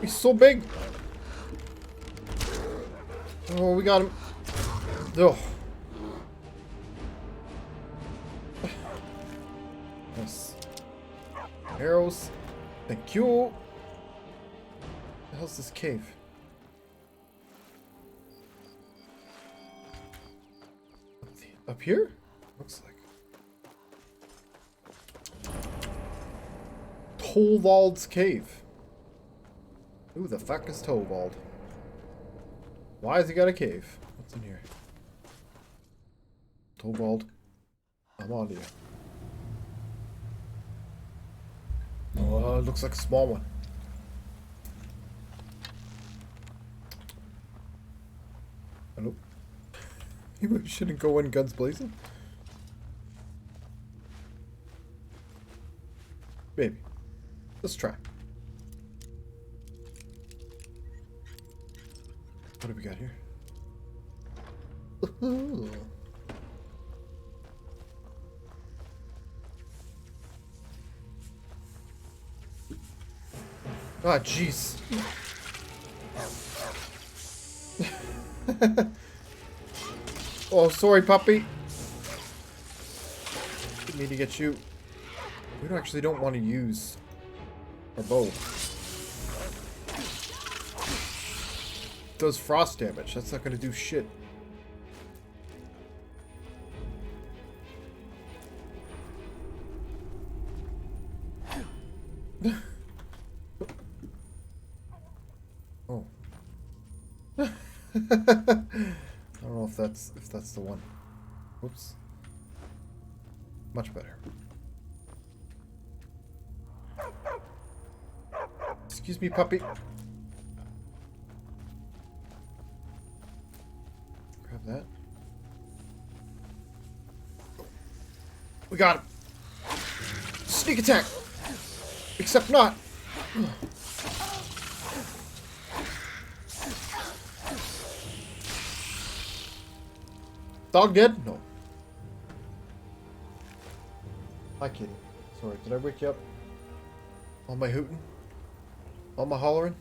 He's so big. Oh, we got him. Oh. Nice. Arrows. Thank you. What the hell's this cave? Up here? Looks like. Torvald's cave. Who the fuck is Torvald? Why has he got a cave? What's in here? Torvald, I'm on to you. Oh, it looks like a small one. Hello? You shouldn't go in guns blazing? Maybe. Let's try. What do we got here? Ah, jeez. Oh, sorry, puppy. Didn't mean to get you. We actually don't want to use our bow. Does frost damage. That's not going to do shit. Oh. I don't know if that's the one. Whoops. Much better. Excuse me, puppy. Grab that. We got him. Sneak attack. Except not. Dog dead? No. Hi, kitty. Sorry, did I wake you up? All my hooting? All my hollering?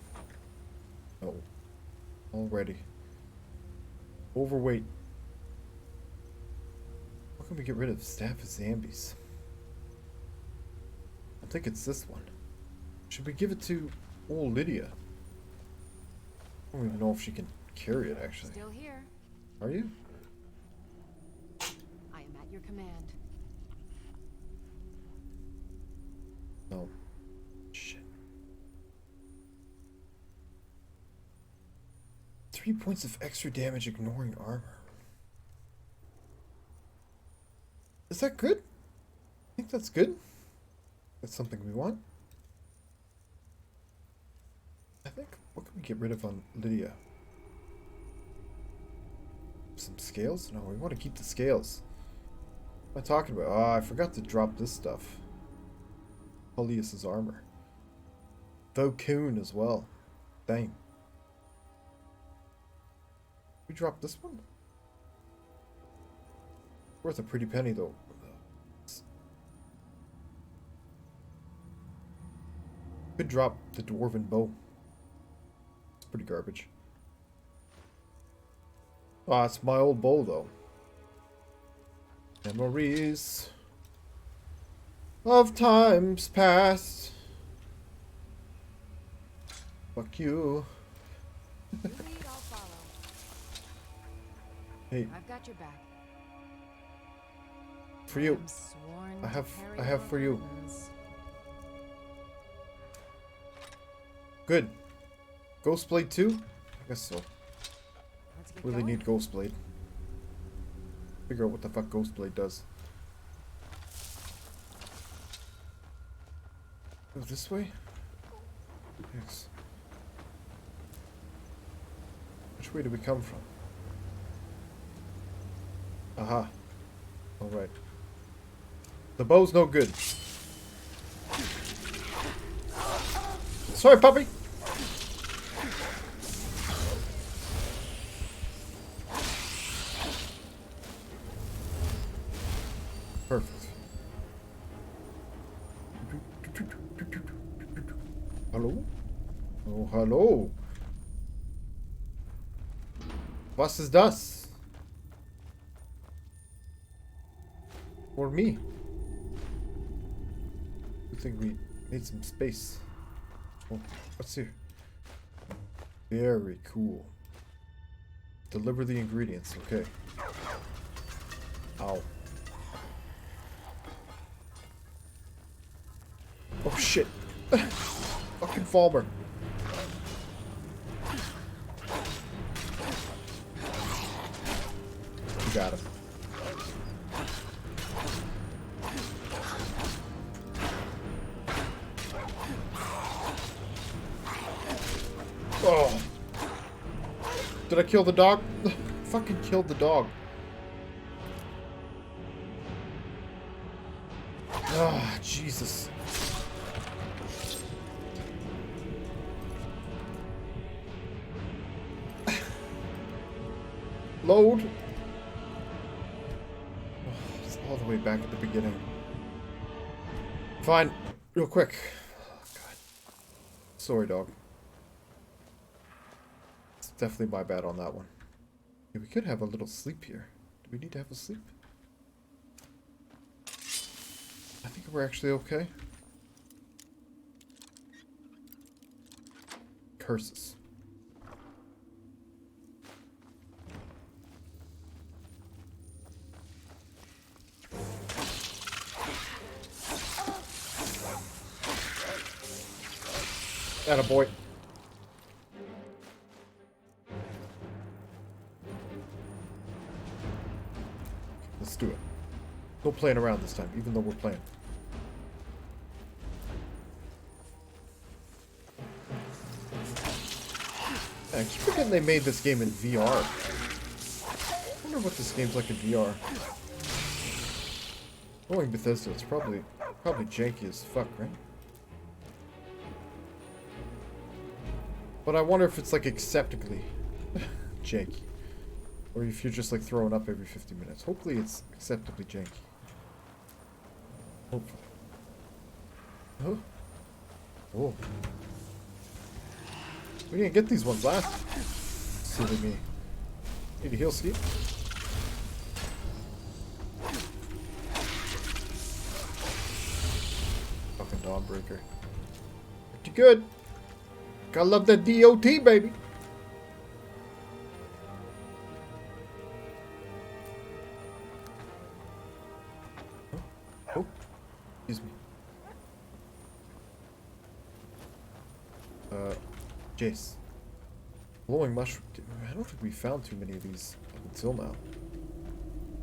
No. Already. Overweight. How can we get rid of Staff of Zombies? I think it's this one. Should we give it to old Lydia? I don't even know if she can carry it, actually. Still here. Are you? I am at your command. No. Shit. 3 points of extra damage ignoring armor. Is that good? I think that's good. That's something we want. I think, what can we get rid of on Lydia? Some scales? No, we want to keep the scales. What am I talking about? Oh, I forgot to drop this stuff. Polius's armor. Vocoon as well. Dang. We dropped this one? Worth a pretty penny though. Could drop the dwarven bow. It's pretty garbage. Ah, it's my old bow though. Memories of times past. Fuck you. Lead, I'll follow. Hey, I've got your back. for you. I'm sworn I to carry have your for you. burdens. Good. Ghostblade 2? I guess so. Let's get Really going. need Ghostblade. Figure out what the fuck Ghostblade does. Go this way? Yes. Which way do we come from? Aha. Alright. The bow's no good. Sorry, puppy! Perfect. Hello? Oh, hello. Was ist das? For me. I think we need some space. Oh, what's here? Very cool. Deliver the ingredients. Okay. Ow. Oh shit. Fucking Falmer. You got him. Oh. Did I kill the dog? Fucking killed the dog. Ah, Jesus. Load. Oh, it's all the way back at the beginning. Fine. Real quick. Oh, God. Sorry, dog. It's definitely my bad on that one. Yeah, we could have a little sleep here. Do we need to have a sleep? I think we're actually okay. Curses. Attaboy. Let's do it. No playing around this time, even though we're playing. I keep forgetting they made this game in VR. I wonder what this game's like in VR. Knowing Bethesda, it's probably janky as fuck, right? But I wonder if it's like acceptably janky. Or if you're just like throwing up every 50 minutes. Hopefully it's acceptably janky. Hopefully. Huh? Oh. We didn't get these ones last. Silly me. Need a heal ski. Fucking Dawnbreaker. Pretty good. Gotta love that DOT, baby. Oh. Excuse me. Jace. Glowing mushroom. I don't think we found too many of these up until now.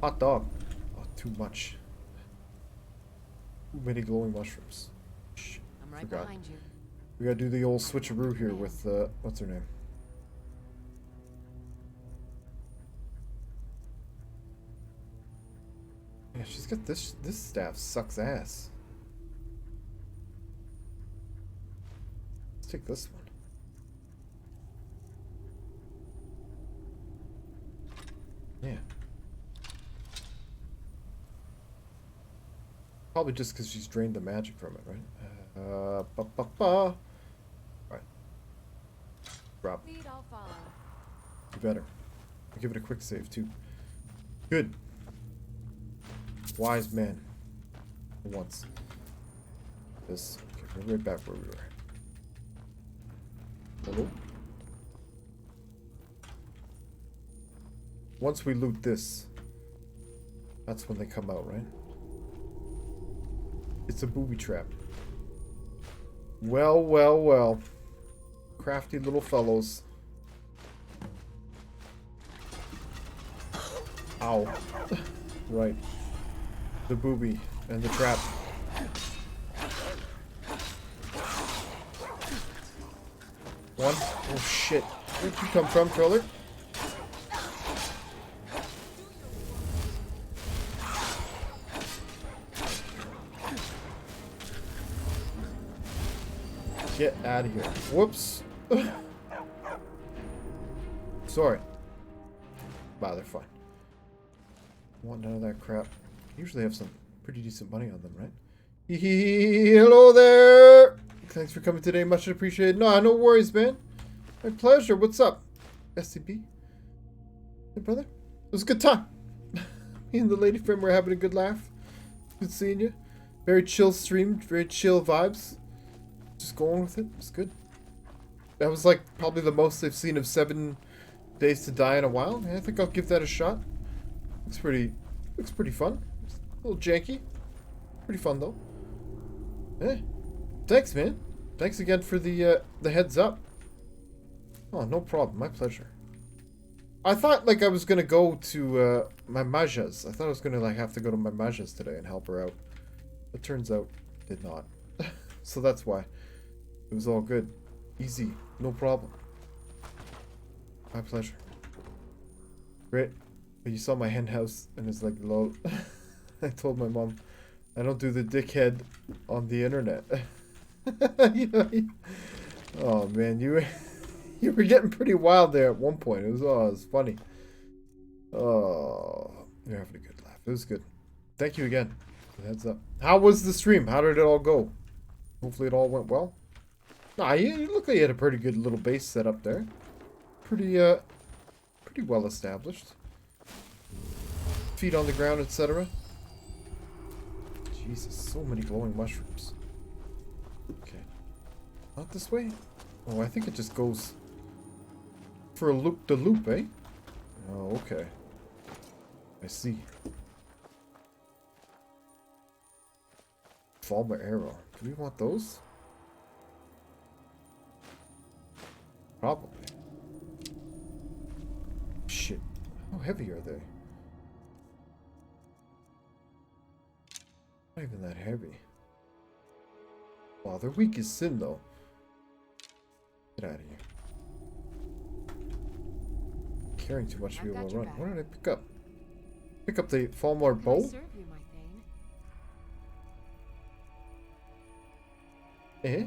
Hot dog. Oh, too much. Too many glowing mushrooms. Shh. I'm right Forgot. behind you. We gotta do the old switcheroo here with, what's her name? Yeah, she's got this staff sucks ass. Let's take this one. Yeah. Probably just because she's drained the magic from it, right? Right. Drop. Lead, I'll follow. You better. I'll give it a quick save, too. Good. Wise man. For once. This. Okay, we're right back where we were. Hello? Once we loot this, that's when they come out, right? It's a booby trap. Well, well, well. Crafty little fellows. Ow. Right. The booby and the trap. One. Oh shit. Where'd you come from, troller? Get out of here. Whoops. Sorry. Wow, they're fine. Want none of that crap. Usually have some pretty decent money on them, right? Hello there! Thanks for coming today. Much appreciated. No worries, man. My pleasure. What's up? SCP? Hey, brother. It was a good time. Me and the lady friend were having a good laugh. Good seeing you. Very chill stream. Very chill vibes. Just going with it. It's good. That was like probably the most I've seen of 7 Days to Die in a while. Yeah, I think I'll give that a shot. Looks pretty fun. A little janky. Pretty fun though. Hey. Thanks, man. Thanks again for the heads up. Oh, no problem. My pleasure. I thought like I was gonna go to my Majas. I thought I was gonna like have to go to my Majas today and help her out. But turns out did not. So that's why. It was all good. Easy. No problem. My pleasure. Great. But you saw my hen house and it's like lol. I told my mom I don't do the dickhead on the internet. Oh man, you were getting pretty wild there at one point. It was funny. Oh, you're having a good laugh. It was good. Thank you again. Heads up. How was the stream? How did it all go? Hopefully it all went well. Nah, you look like you had a pretty good little base set up there. Pretty well established. Feet on the ground, etc. Jesus, so many glowing mushrooms. Okay. Not this way? Oh, I think it just goes for a loop-de-loop, eh? Oh, okay. I see. Falmer arrow. Do we want those? Probably. Shit. How heavy are they? Not even that heavy. Wow, they're weak as sin, though. Get out of here. Carrying too much to be able to run. What did I pick up? Pick up the Falmar bow? Serve you, my thane. Eh?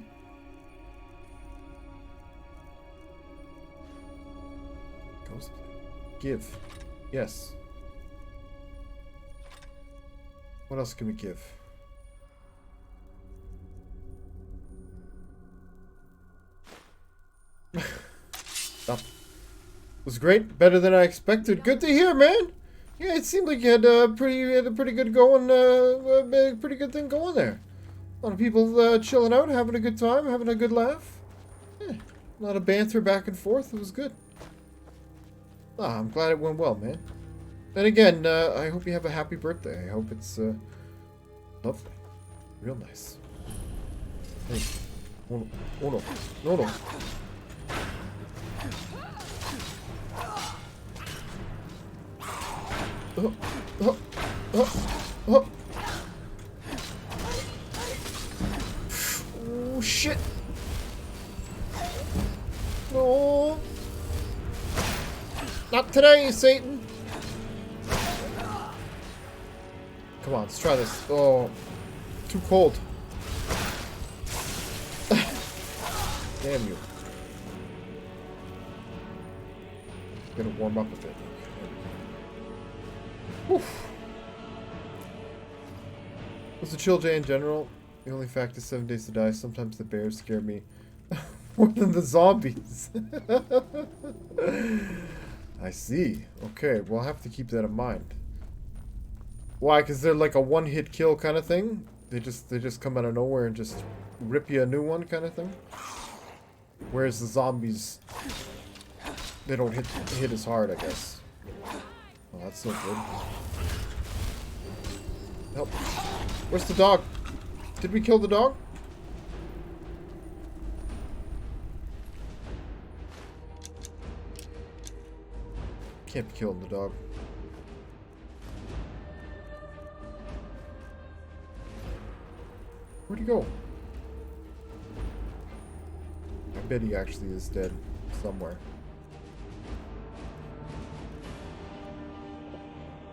Ghost. Give. Yes. What else can we give? Stop. Was great. Better than I expected. Good to hear, man. Yeah, it seemed like you had a pretty good going, a pretty good thing going there. A lot of people chilling out, having a good time, having a good laugh. Yeah, a lot of banter back and forth. It was good. Ah, I'm glad it went well, man. And again, I hope you have a happy birthday. I hope it's lovely. Real nice. Hey. Oh no. Oh no. No, no. Oh, oh, oh, oh. Oh, shit. No. Not today, Satan. Come on, let's try this. Oh, too cold. Damn you. Gonna warm up a bit. Oof. It's a chill day in general. The only fact is 7 Days to Die. Sometimes the bears scare me more than the zombies. I see. Okay, we'll have to keep that in mind. Why? Because they're like a one-hit kill kind of thing? They just come out of nowhere and just rip you a new one kind of thing? Whereas the zombies, they don't hit as hard, I guess. Oh, that's so good. Help. Where's the dog? Did we kill the dog? Can't be killing the dog. Where'd he go? I bet he actually is dead somewhere.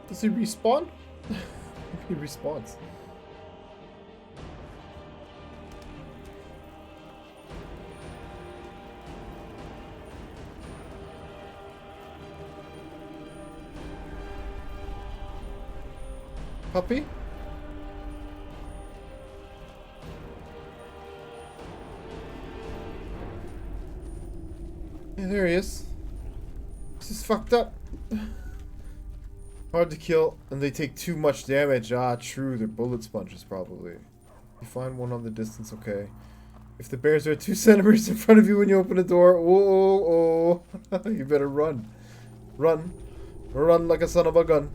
Does he respawn? He respawns. Puppy? Hey, there he is. This is fucked up. Hard to kill, and they take too much damage. Ah, true. They're bullet sponges, probably. You find one on the distance, okay. If the bears are 2 centimeters in front of you when you open the door, oh, you better run. Run. Run like a son of a gun.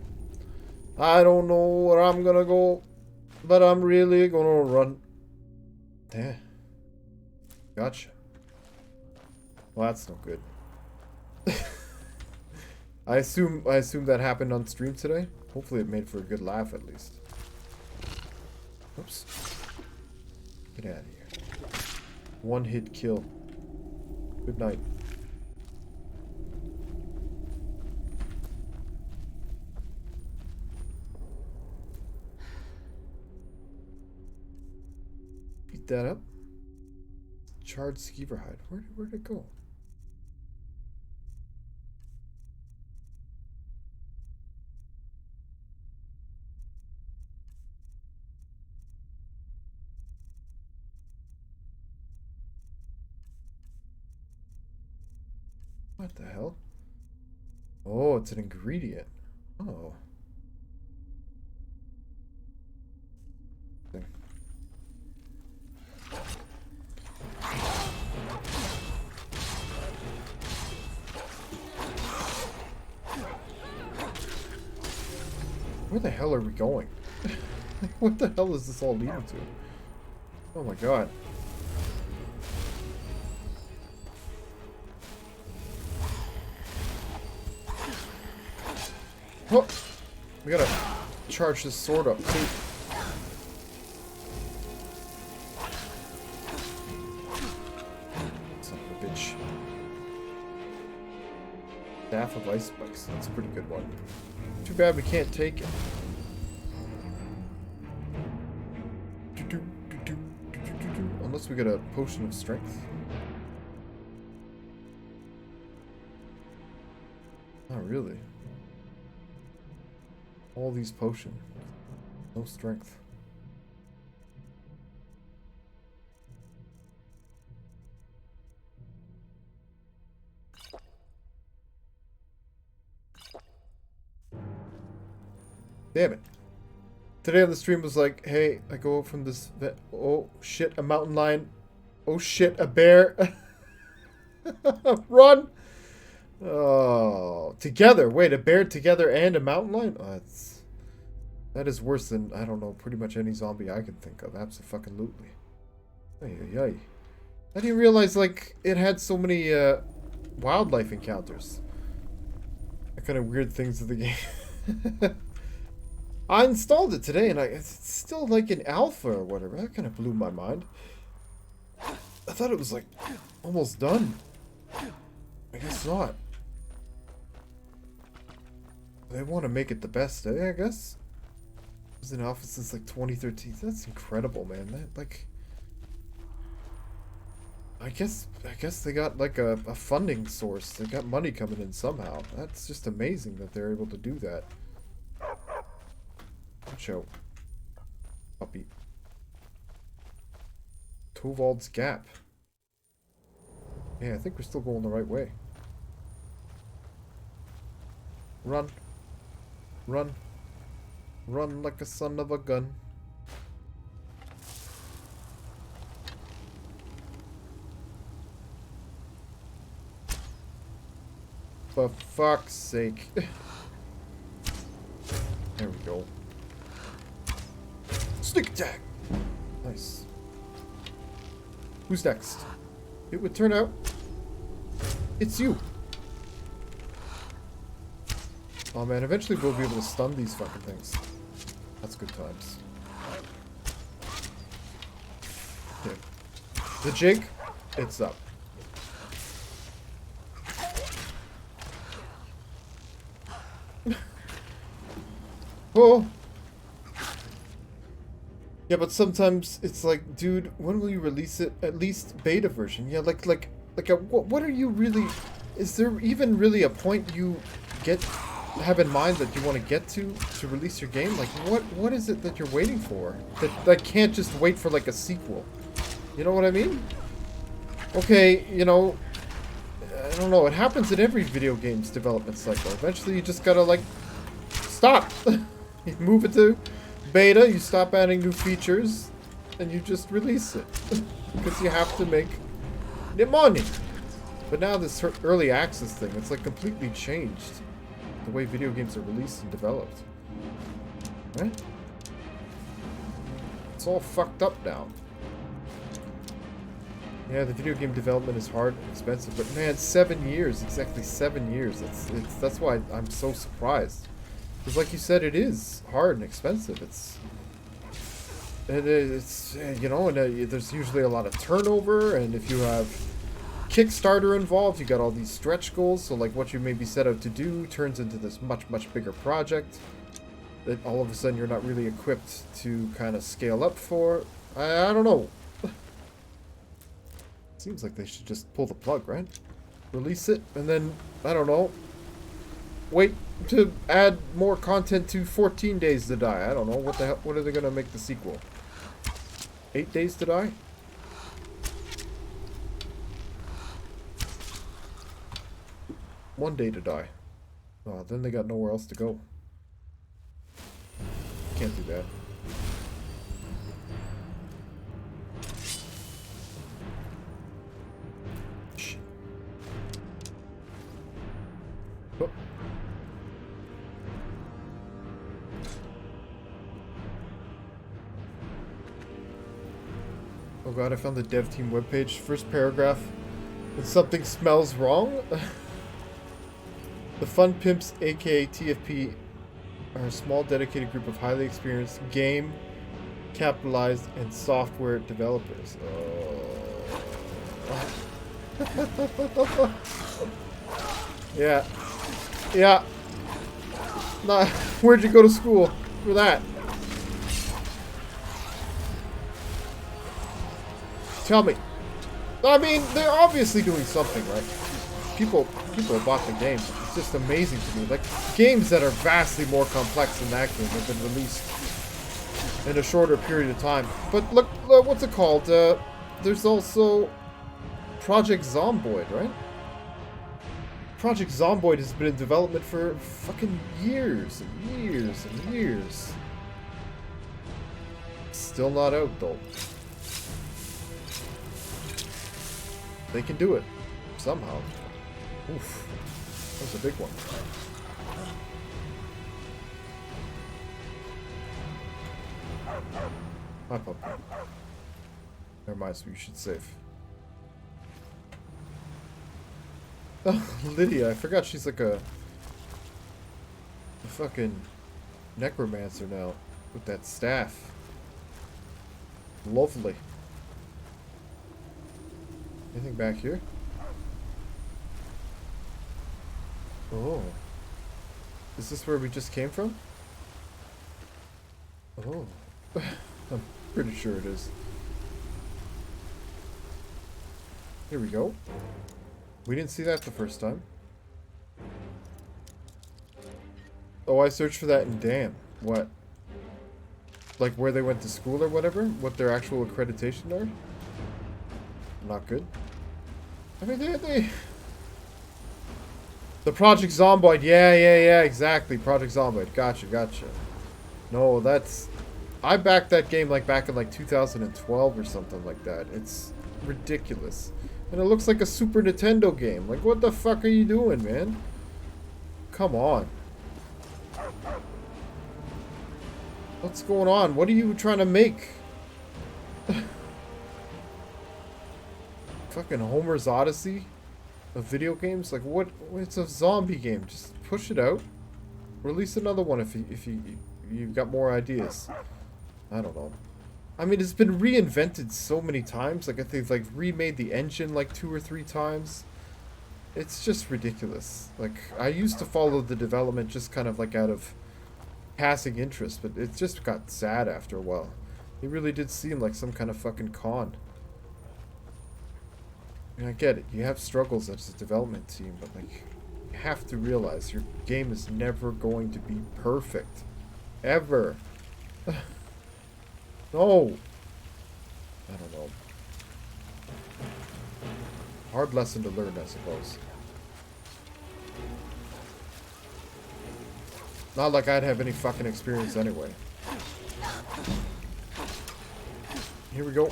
I don't know where I'm gonna go, but I'm really gonna run. Damn. Gotcha. Well, that's no good. I assume that happened on stream today. Hopefully it made for a good laugh at least. Oops. Get out of here. 1-hit kill. Good night. Beat that up. Charred skeever hide. Where'd it go? What the hell? Oh, it's an ingredient. Oh. Thing. Where the hell are we going? What the hell is this all leading to? Oh my god. Oh, we gotta charge this sword up too. Son of a bitch. Staff of ice spikes. That's a pretty good one. Too bad we can't take it. Unless we get a potion of strength. Not really. All these potions. No strength. Damn it. Today on the stream was like, hey, I go from this oh shit, a mountain lion. Oh shit, a bear. Run! Oh, together. Wait, a bear together and a mountain lion? Oh, that is worse than, I don't know, pretty much any zombie I can think of. Abso-fucking-lutely. Ay, ay, ay. I didn't realize, like, it had so many, wildlife encounters. That kind of weird things of the game. I installed it today, and it's still, like, in alpha or whatever. That kind of blew my mind. I thought it was, like, almost done. I guess not. They want to make it the best, I guess. It was in alpha since like 2013. That's incredible, man. That like, I guess they got like a funding source. They got money coming in somehow. That's just amazing that they're able to do that. Watch out, puppy. Tovald's Gap. Yeah, I think we're still going the right way. Run. Run. Run like a son of a gun. For fuck's sake. There we go. Sneak attack! Nice. Who's next? It would turn out it's you. Oh man, eventually we'll be able to stun these fucking things. That's good times. Okay. The jig, it's up. Oh! Yeah, but sometimes it's like, dude, when will you release it? At least beta version. Yeah, what are you really... Is there even really a point you have in mind that you want to get to release your game? Like, what is it that you're waiting for? That can't just wait for, like, a sequel. You know what I mean? Okay, you know, I don't know, it happens in every video game's development cycle. Eventually you just gotta, like, stop. You move it to beta, you stop adding new features, and you just release it. Because you have to make the money. But now this early access thing, it's like completely changed the way video games are released and developed. Right? It's all fucked up now. Yeah, the video game development is hard and expensive, but man, 7 years, exactly 7 years. That's why I'm so surprised. Because like you said, it is hard and expensive. It's you know, and there's usually a lot of turnover, and if you have Kickstarter involved, you got all these stretch goals, so like what you maybe set out to do turns into this much bigger project that all of a sudden you're not really equipped to kind of scale up for. I don't know. Seems like they should just pull the plug, right? Release it, and then, I don't know, wait to add more content to 14 Days to Die. I don't know, what the hell, what are they gonna make the sequel? 8 Days to Die? One Day to Die. Oh, then they got nowhere else to go. Can't do that. Shit. Oh. Oh god, I found the dev team webpage. First paragraph. When something smells wrong? The Fun Pimps, aka TFP, are a small dedicated group of highly experienced game, capitalized, and software developers. Yeah. Yeah. Nah, where'd you go to school for that? Tell me. I mean, they're obviously doing something, right? People bought the game. It's just amazing to me. Like, games that are vastly more complex than that game have been released in a shorter period of time. But look what's it called? There's also Project Zomboid, right? Project Zomboid has been in development for fucking years and years and years. Still not out, though. They can do it. Somehow. Oof. That was a big one. Hi, puppy. Never mind, so you should save. Oh, Lydia, I forgot she's like a fucking necromancer now. With that staff. Lovely. Anything back here? Oh. Is this where we just came from? Oh. I'm pretty sure it is. Here we go. We didn't see that the first time. Oh, I searched for that in damn. What? Like where they went to school or whatever? What their actual accreditation are? Not good. I mean, they... The Project Zomboid. Yeah, exactly. Project Zomboid. Gotcha. No, that's... I backed that game like back in like 2012 or something like that. It's ridiculous. And it looks like a Super Nintendo game. Like, what the fuck are you doing, man? Come on. What's going on? What are you trying to make? Fucking Homer's Odyssey of video games? Like, what? It's a zombie game. Just push it out. Release another one if you've got more ideas. I don't know. I mean, it's been reinvented so many times. Like, I think they've like remade the engine like 2 or 3 times. It's just ridiculous. Like, I used to follow the development just kind of like out of passing interest, but it just got sad after a while. It really did seem like some kind of fucking con. And I get it, you have struggles as a development team, but like, you have to realize your game is never going to be perfect. Ever. No. I don't know. Hard lesson to learn, I suppose. Not like I'd have any fucking experience anyway. Here we go.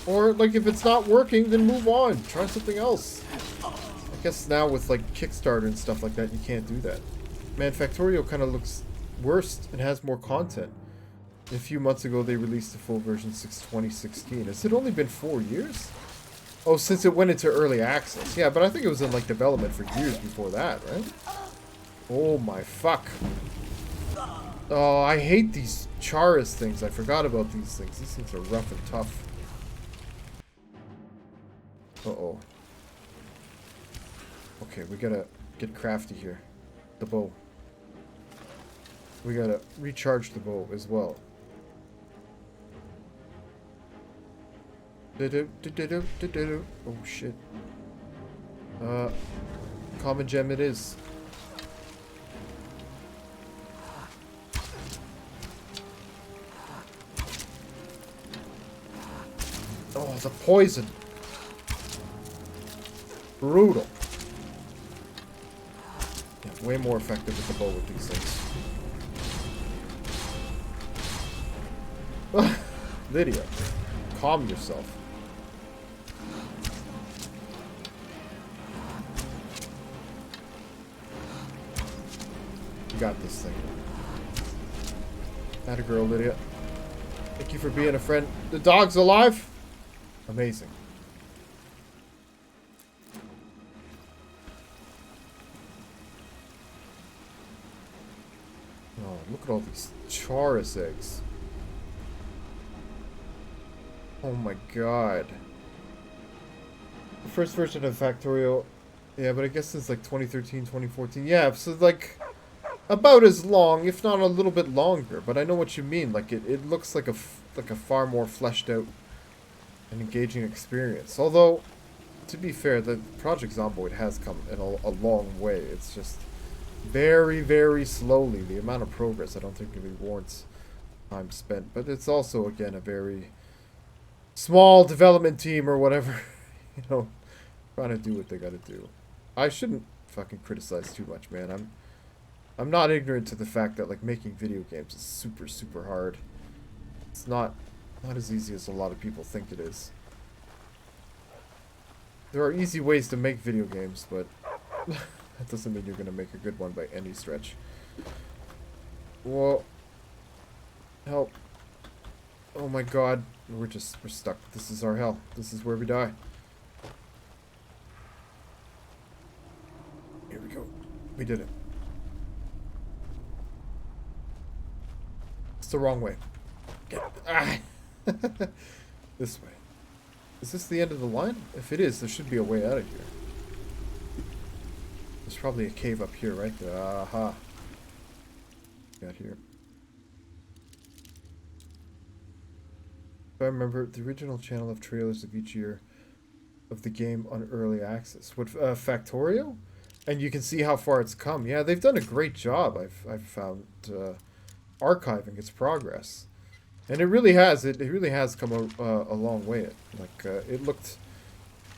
Or, like, if it's not working, then move on. Try something else. I guess now with, like, Kickstarter and stuff like that, you can't do that. Man, Factorio kind of looks worse and has more content. A few months ago, they released the full version 2016. Has it only been 4 years? Oh, since it went into early access. Yeah, but I think it was in, like, development for years before that, right? Oh, my fuck. Oh, I hate these Charis things. I forgot about these things. These things are rough and tough. Uh-oh. Okay, we gotta get crafty here. The bow. We gotta recharge the bow as well. Oh, shit. Common gem it is. Oh, the poison. Brutal. Yeah, way more effective with the bow with these things. Lydia, calm yourself. You got this thing. Atta girl, Lydia. Thank you for being a friend. The dog's alive? Amazing. Oh, look at all these Charis eggs. Oh my god. The first version of Factorio. Yeah, but I guess since like 2013, 2014. Yeah, so like about as long, if not a little bit longer. But I know what you mean. Like it looks like a far more fleshed out and engaging experience. Although, to be fair, the Project Zomboid has come in a long way. It's just very, very slowly. The amount of progress I don't think really warrants time spent. But it's also, again, a very small development team or whatever. You know, trying to do what they gotta do. I shouldn't fucking criticize too much, man. I'm not ignorant to the fact that, like, making video games is super, super hard. It's not as easy as a lot of people think it is. There are easy ways to make video games, but that doesn't mean you're gonna make a good one by any stretch. Well, help. Oh my god. We're stuck. This is our hell. This is where we die. Here we go. We did it. It's the wrong way. This way. Is this the end of the line? If it is, there should be a way out of here. There's probably a cave up here, right? Aha. Got here. If I remember, the original channel of trailers of each year of the game on early access. What, Factorio? And you can see how far it's come. Yeah, they've done a great job, I've found, archiving its progress. And it really has. It really has come a long way. It looked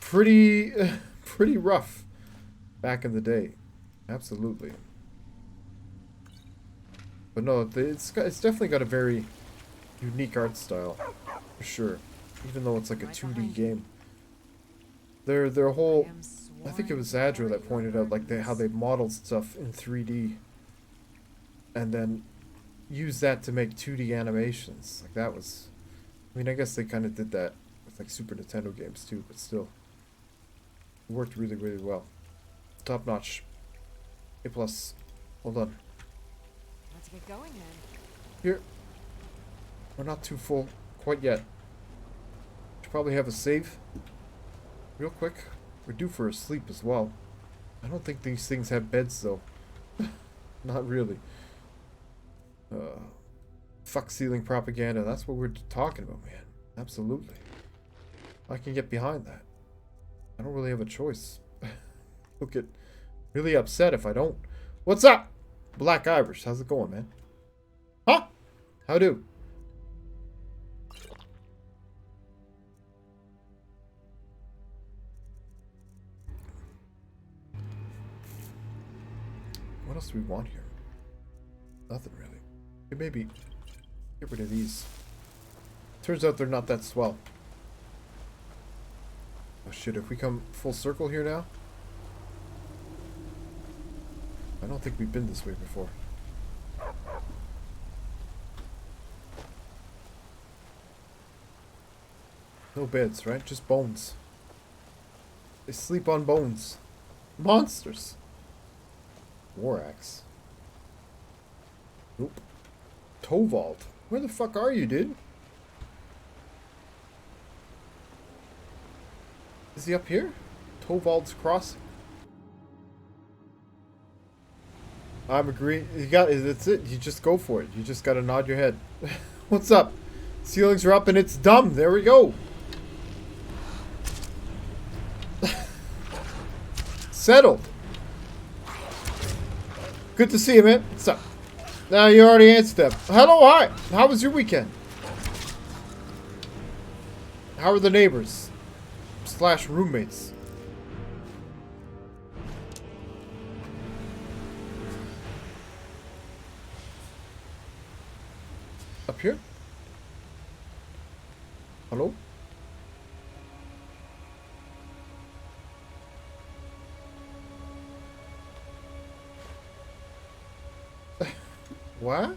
pretty, pretty rough back in the day. Absolutely. But no, it's definitely got a very unique art style, for sure. Even though it's like a 2D game. Their whole, I think it was Zadro that pointed out like how they modeled stuff in 3D, and then use that to make 2D animations. Like that was, I mean, I guess they kind of did that with like Super Nintendo games too, but still, it worked really, really well. Top notch. A plus. Hold on. Let's get going then. Here. We're not too full quite yet. Should probably have a save. Real quick. We're due for a sleep as well. I don't think these things have beds though. Not really. Fuck ceiling propaganda. That's what we're talking about, man. Absolutely. I can get behind that. I don't really have a choice. He'll get really upset if I don't. What's up? Black Irish. How's it going, man? Huh? How do? else do we want here? Nothing really. Okay, maybe get rid of these. Turns out they're not that swell. Oh shit, if we come full circle here now? I don't think we've been this way before. No beds, right? Just bones. They sleep on bones. Monsters. War axe. Nope. Tovald. Where the fuck are you, dude? Is he up here? Tovald's Crossing. I'm agreeing. You got it. That's it. You just go for it. You just gotta nod your head. What's up? Ceilings are up and it's dumb. There we go. Settled. Good to see you, man. What's up? Now you already answered that. Hello, hi. How was your weekend? How are the neighbors? / roommates? Up here? Hello? What?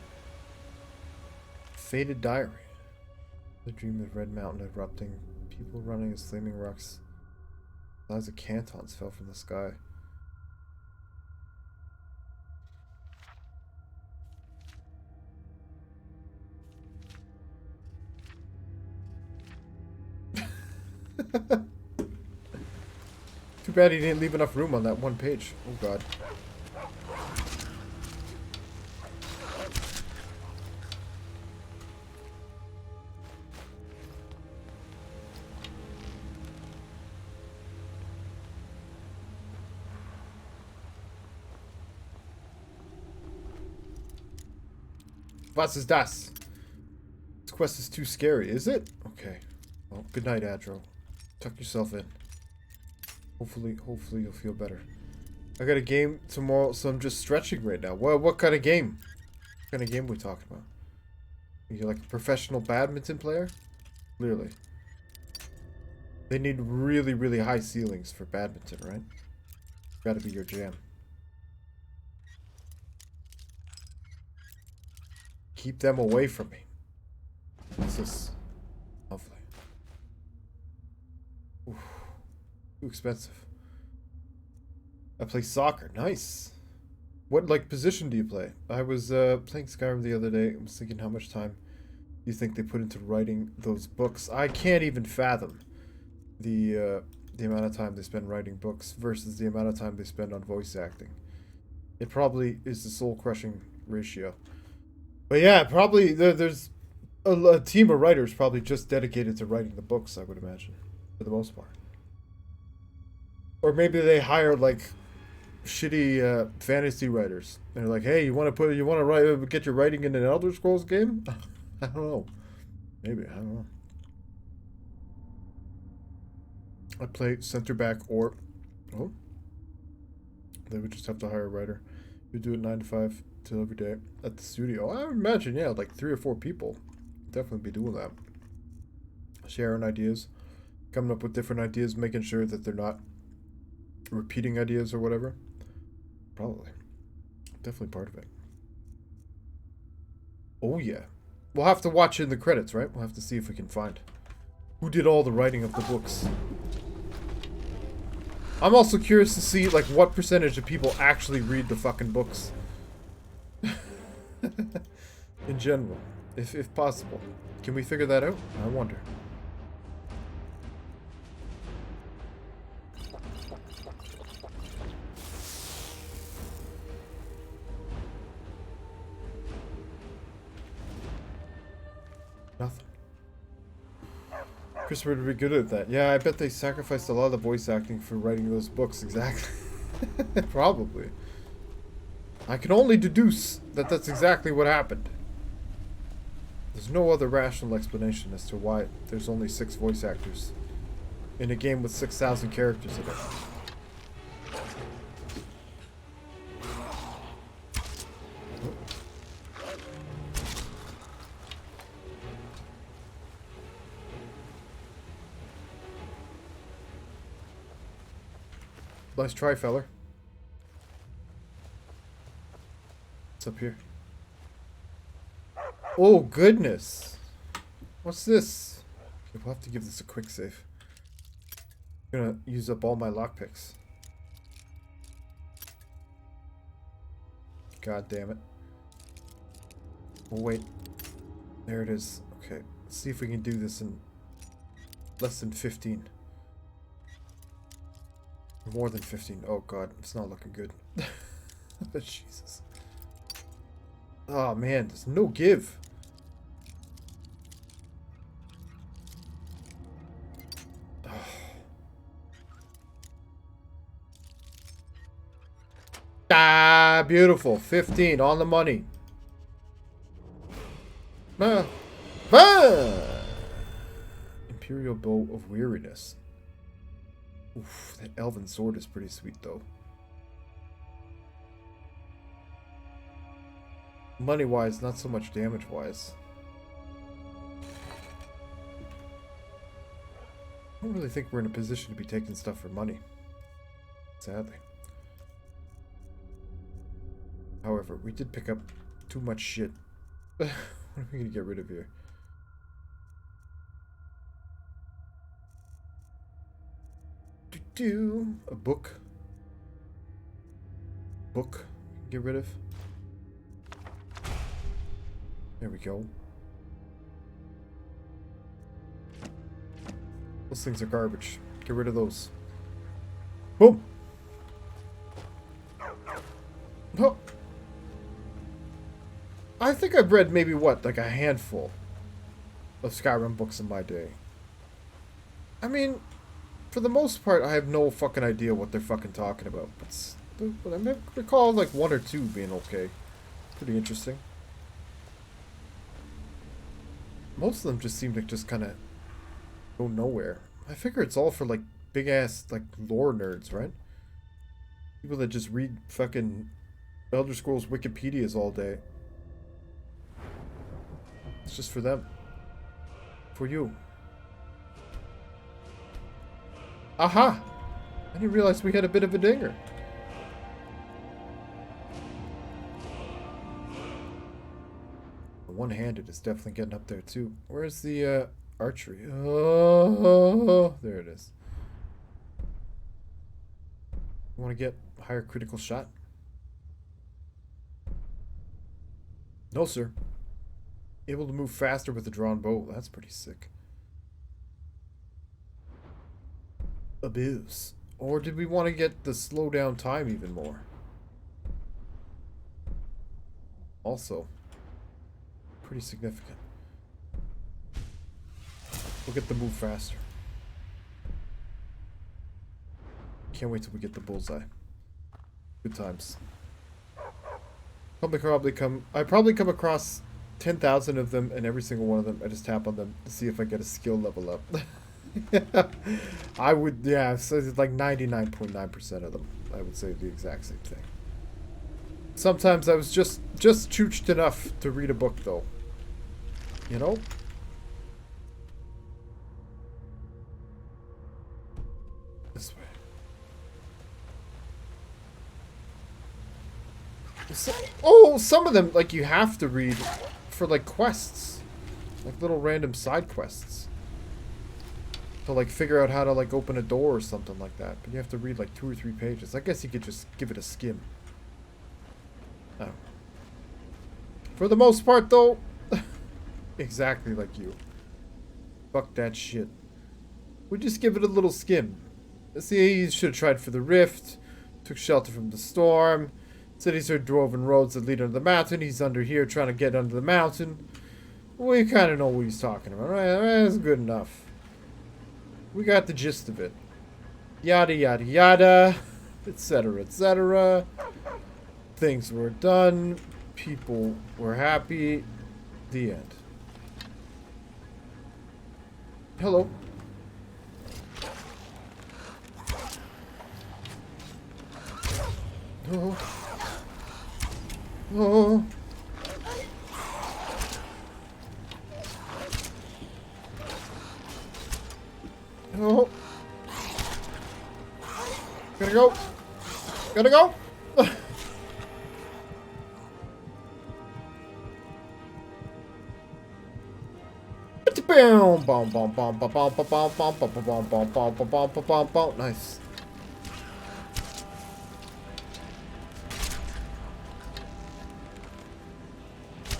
Faded diary. The dream of Red Mountain erupting. People running as flaming rocks. Clouds of cantons fell from the sky. Too bad he didn't leave enough room on that one page. Oh god. Was ist das? This quest is too scary, is it? Okay. Well, good night, Adro. Tuck yourself in. Hopefully you'll feel better. I got a game tomorrow, so I'm just stretching right now. What kind of game? What kind of game are we talking about? Are you like a professional badminton player? Clearly. They need really, really high ceilings for badminton, right? Gotta be your jam. Keep them away from me. What's this? Lovely. Oof. Too expensive. I play soccer. Nice. What, like, position do you play? I was playing Skyrim the other day. I was thinking how much time you think they put into writing those books. I can't even fathom the amount of time they spend writing books versus the amount of time they spend on voice acting. It probably is the soul-crushing ratio. But yeah, probably there's a team of writers probably just dedicated to writing the books, I would imagine, for the most part. Or maybe they hire like shitty fantasy writers. They're like, "Hey, you want to write, get your writing in an Elder Scrolls game?" I don't know. Maybe, I don't know. I play center back or they would just have to hire a writer. You do it 9 to 5 till every day at the studio. I would imagine, yeah, like 3 or 4 people definitely be doing that. Sharing ideas, coming up with different ideas, making sure that they're not repeating ideas or whatever. Probably. Definitely part of it. Oh yeah. We'll have to watch in the credits, right? We'll have to see if we can find who did all the writing of the books. I'm also curious to see like what percentage of people actually read the fucking books. In general, if possible. Can we figure that out? I wonder. Nothing. chrispr would be good at that. Yeah, I bet they sacrificed a lot of the voice acting for writing those books. Exactly. Probably. I can only deduce that that's exactly what happened. There's no other rational explanation as to why there's only 6 voice actors in a game with 6,000 characters in it. Nice try, feller. What's up here? Oh, goodness. What's this? Okay, we'll have to give this a quick save. I'm gonna use up all my lockpicks. God damn it. Oh, wait. There it is. Okay. Let's see if we can do this in less than 15. More than 15. Oh, God. It's not looking good. Jesus. Oh, man. There's no give. Ah, beautiful. 15 on the money. Ah. Ah. Imperial Bow of Weariness. Oof, that elven sword is pretty sweet, though. Money-wise, not so much damage-wise. I don't really think we're in a position to be taking stuff for money. Sadly. However, we did pick up too much shit. What are we going to get rid of here? A book. Book. Get rid of. There we go. Those things are garbage. Get rid of those. Boom! Oh. I think I've read maybe, what, like a handful of Skyrim books in my day. I mean, for the most part, I have no fucking idea what they're fucking talking about. But I recall like one or two being okay. Pretty interesting. Most of them just seem to just kind of go nowhere. I figure it's all for like big ass like lore nerds, right? People that just read fucking Elder Scrolls Wikipedias all day. It's just for them. For you. Aha! I didn't realize we had a bit of a dinger. The one-handed is definitely getting up there too. Where's the archery? Oh, there it is. You want to get a higher critical shot? No, sir. Able to move faster with a drawn bow. That's pretty sick. Abuse. Or did we want to get the slow down time even more? Also, pretty significant. We'll get the move faster. Can't wait till we get the bullseye. Good times. I probably come across 10,000 of them, and every single one of them, I just tap on them to see if I get a skill level up. I would, yeah, so it's like 99.9% of them, I would say the exact same thing. Sometimes I was just chooched enough to read a book, though. You know? This way. Oh, some of them, like, you have to read for, like, quests. Like, little random side quests. To, like, figure out how to, like, open a door or something like that. But you have to read, like, 2 or 3 pages. I guess you could just give it a skim. Oh. For the most part, though, exactly like you. Fuck that shit. We just give it a little skim. See, he should have tried for the rift. Took shelter from the storm. Cities are dwarven roads that lead under the mountain. He's under here trying to get under the mountain. We kind of know what he's talking about, right? That's good enough. We got the gist of it. Yada, yada, yada. Etc., etc. Things were done. People were happy. The end. Hello. Oh. Oh. Oh. Gotta go. Gotta go. Nice.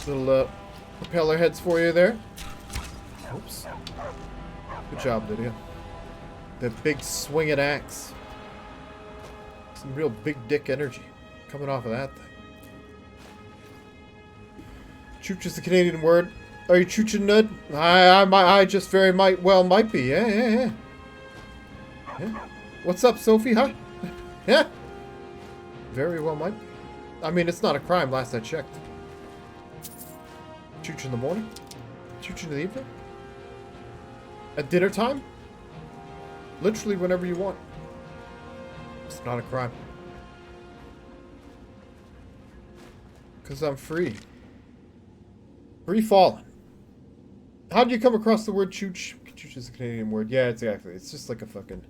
Little propeller heads for you there. Oops. Good job, Lydia. The big swinging axe. Some real big dick energy coming off of that thing. Chooch is the Canadian word. Are you choochin' nud? I just very might be. Yeah. What's up, Sophie? Huh? Yeah. Very well might be. I mean, it's not a crime. Last I checked. Chooch in the morning. Chooch in the evening. At dinner time. Literally whenever you want. It's not a crime. Because I'm free. Free falling. How did you come across the word chooch? Chooch is a Canadian word. Yeah, exactly. It's just like a fucking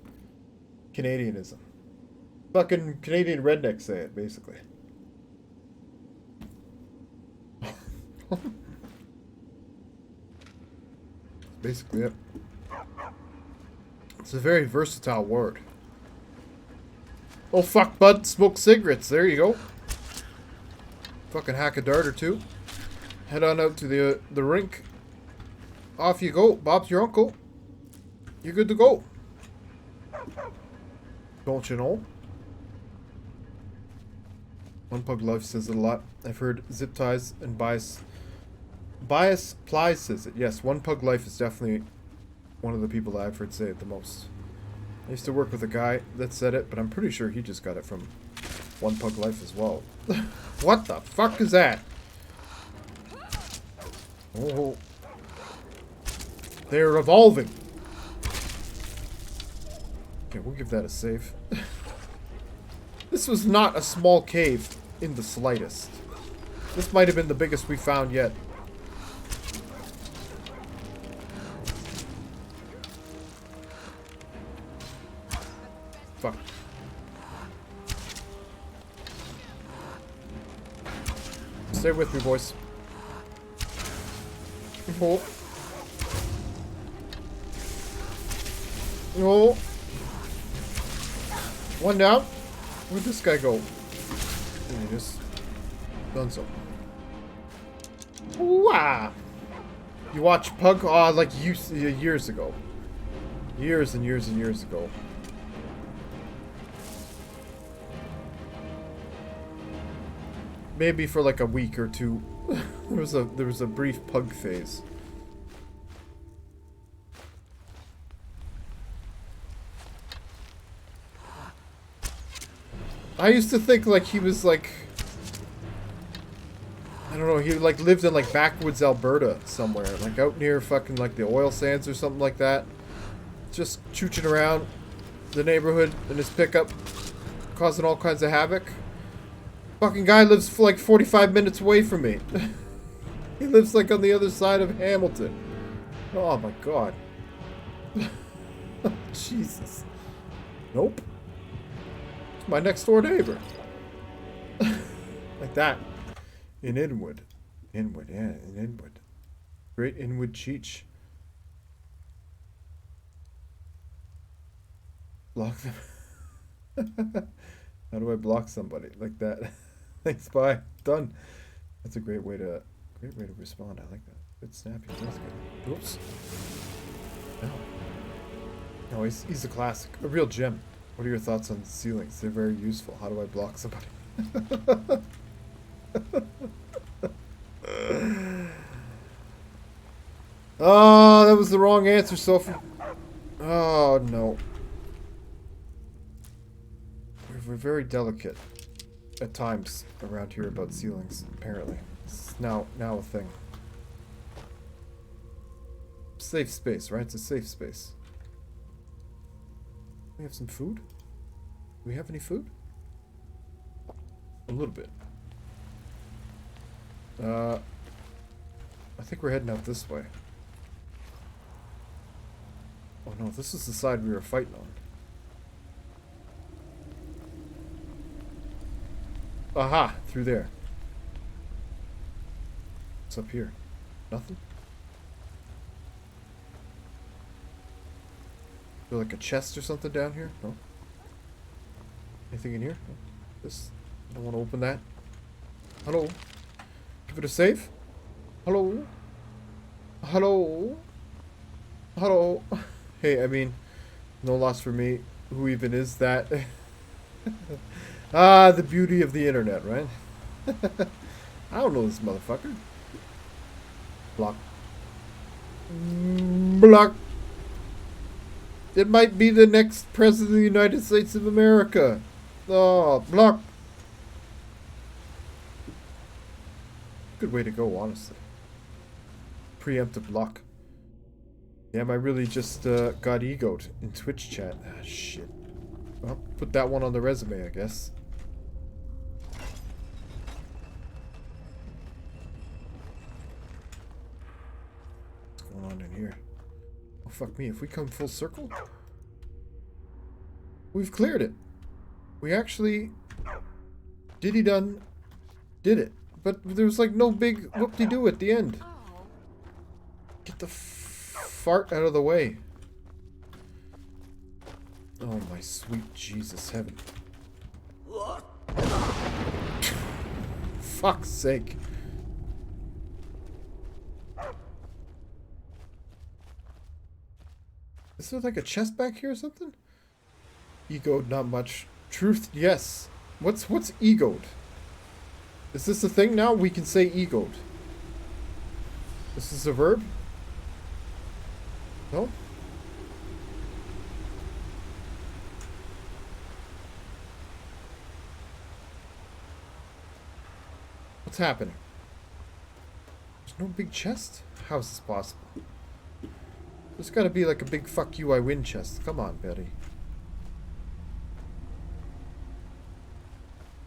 Canadianism. Fucking Canadian rednecks say it, basically. Basically it. It's a very versatile word. Oh fuck, bud. Smoke cigarettes. There you go. Fucking hack a dart or two. Head on out to the rink. Off you go. Bob's your uncle. You're good to go. Don't you know? One Pug Life says it a lot. I've heard Zip Ties and Bias Plies says it. Yes, One Pug Life is definitely one of the people that I've heard say it the most. I used to work with a guy that said it, but I'm pretty sure he just got it from One Pug Life as well. What the fuck is that? Oh. They're evolving. Okay, we'll give that a save. This was not a small cave in the slightest. This might have been the biggest we found yet. Fuck. Stay with me, boys. Oh. Oh. One down. Where'd this guy go? He just done so. Wow. You watch Pug? Oh, like years ago. Years and years and years ago. Maybe for like a week or two. there was a brief Pug phase. I used to think like he was like, I don't know, he like lived in like backwoods Alberta somewhere, like out near fucking like the oil sands or something like that. Just chooching around the neighborhood in his pickup, causing all kinds of havoc. Fucking guy lives like 45 minutes away from me. He lives like on the other side of Hamilton. Oh my god. Jesus. Nope. My next door neighbor. Like that. In Inwood. Inwood, yeah, in Inwood. Great Inwood Cheech. Block them. How do I block somebody like that? Thanks, bye. Done. That's a great way to respond. I like that. Good snappy. That's good. Oops. No, he's a classic. A real gem. What are your thoughts on ceilings? They're very useful. How do I block somebody? Oh, that was the wrong answer, Sophie. Oh, no. We're very delicate at times around here about ceilings, apparently. It's now a thing. Safe space, right? It's a safe space. We have some food? Do we have any food? A little bit. I think we're heading out this way. Oh no, this is the side we were fighting on. Aha! Through there. What's up here? Nothing? Is there like a chest or something down here? No? Anything in here? No. This. I don't want to open that. Hello? Give it a save? Hello? Hello? Hello? Hey, I mean, no loss for me. Who even is that? Ah, the beauty of the internet, right? I don't know this motherfucker. Block. Block. It might be the next president of the United States of America. Oh, block. Good way to go, honestly. Preemptive block. Damn, I really just got egoed in Twitch chat. Ah, shit. Well, put that one on the resume, I guess. What's going on in here? Oh, fuck me. If we come full circle, we've cleared it. We actually did it. But there's like no big whoop-de-doo at the end. Get the fart out of the way. Oh my sweet Jesus heaven. Fuck's sake. Is there like a chest back here or something? Egoed, not much. Truth, yes. What's egoed? Is this a thing now? We can say egoed. This is a verb? No? What's happening? There's no big chest? How is this possible? There's gotta be like a big fuck you I win chest. Come on, Betty.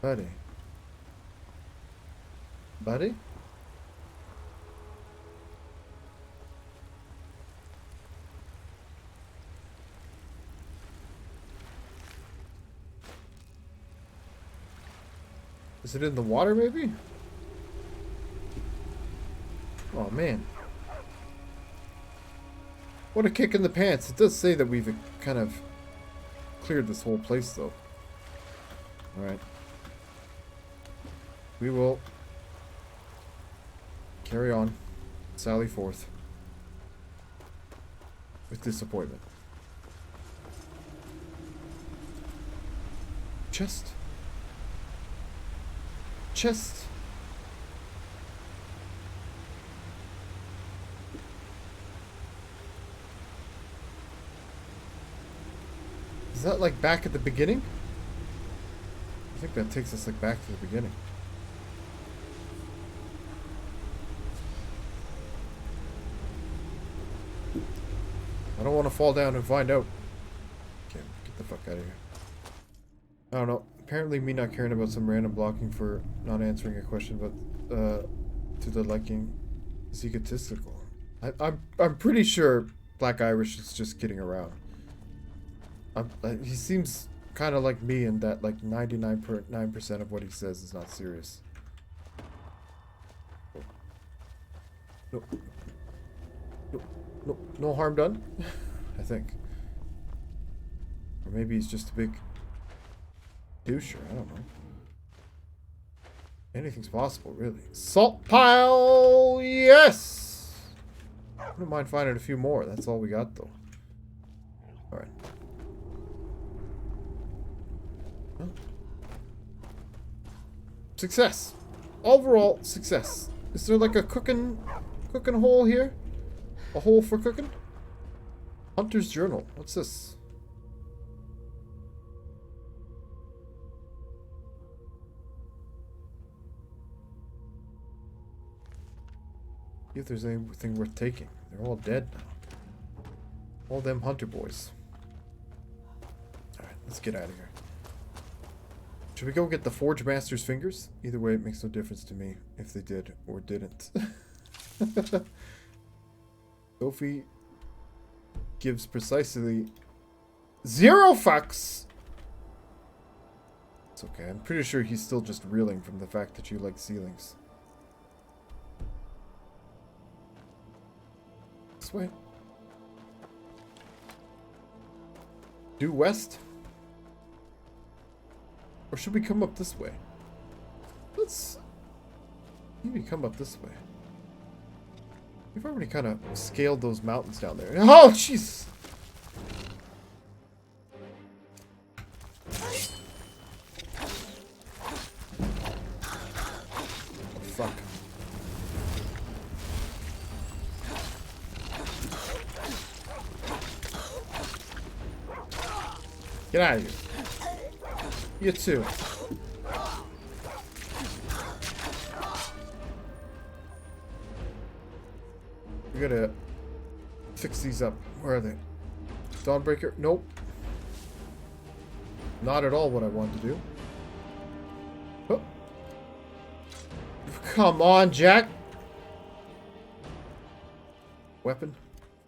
Buddy. Buddy? Is it in the water, maybe? Oh, man. What a kick in the pants. It does say that we've kind of cleared this whole place, though. Alright. We will carry on. Sally forth. With disappointment. Chest. Chest. Is that like back at the beginning? I think that takes us like back to the beginning. I don't want to fall down and find out. Okay, get the fuck out of here. I don't know. Apparently me not caring about some random blocking for not answering a question, but to the liking is egotistical. I'm pretty sure Black Irish is just kidding around. He seems kind of like me in that like 99.9% of what he says is not serious. No. No harm done, I think. Or maybe he's just a big doucher, I don't know. Anything's possible, really. Salt pile, yes! I wouldn't mind finding a few more. That's all we got, though. Alright. Huh? Success. Overall, success. Is there like a cooking hole here? A hole for cooking? Hunter's Journal. What's this? See if there's anything worth taking. They're all dead now. All them hunter boys. Alright, let's get out of here. Should we go get the Forge Master's fingers? Either way, it makes no difference to me if they did or didn't. Sophie gives precisely 0 fucks. It's okay. I'm pretty sure he's still just reeling from the fact that you like ceilings. This way. Due west? Or should we come up this way? Let's maybe come up this way. We've already kind of scaled those mountains down there. Oh, jeez! Fuck. Get out of here. You too. We gotta fix these up. Where are they? Dawnbreaker? Nope. Not at all what I wanted to do. Oh. Come on, Jack. Weapon.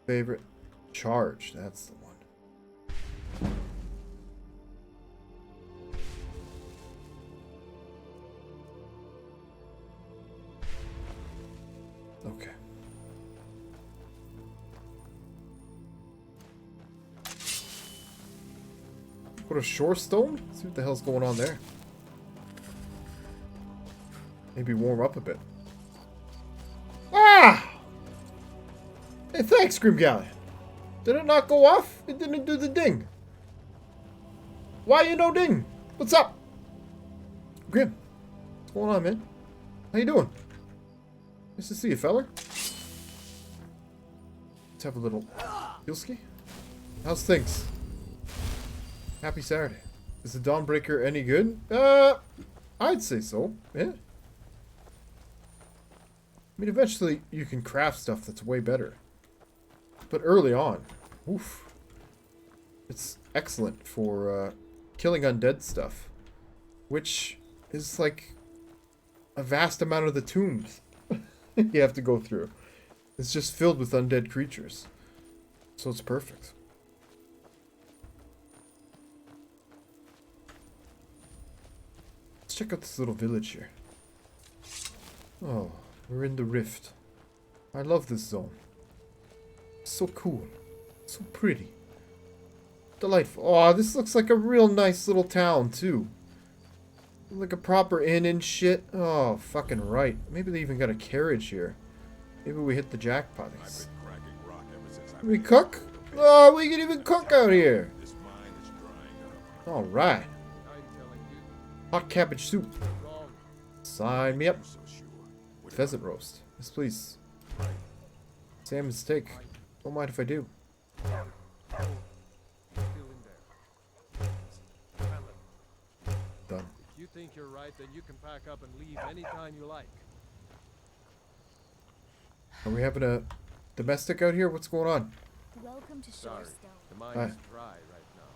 Favorite. Charge. That's the one. Okay. Put a shore stone? See what the hell's going on there. Maybe warm up a bit. Ah! Hey, thanks, Grimgallion. Did it not go off? It didn't do the ding. Why you no ding? What's up? Grim. What's going on, man? How you doing? Nice to see you, feller. Let's have a little Hilski. How's things? Happy Saturday. Is the Dawnbreaker any good? I'd say so. Yeah. I mean, eventually you can craft stuff that's way better. But early on, oof. It's excellent for killing undead stuff. Which is like a vast amount of the tombs you have to go through. It's just filled with undead creatures. So it's perfect. Let's check out this little village here. Oh, we're in the rift. I love this zone. So cool. So pretty. Delightful. Oh, this looks like a real nice little town, too. Like a proper inn and shit. Oh, fucking right. Maybe they even got a carriage here. Maybe we hit the jackpot. We cook? Oh, we can even cook out here. Alright. Hot cabbage soup. Sign me up. Pheasant roast. Yes, please. Salmon steak. Don't mind if I do. Done. If you think you're right, then you can pack up and leave anytime you like. Are we having a domestic out here? What's going on? Welcome to Sorry, Shorestone. the mine's dry right now.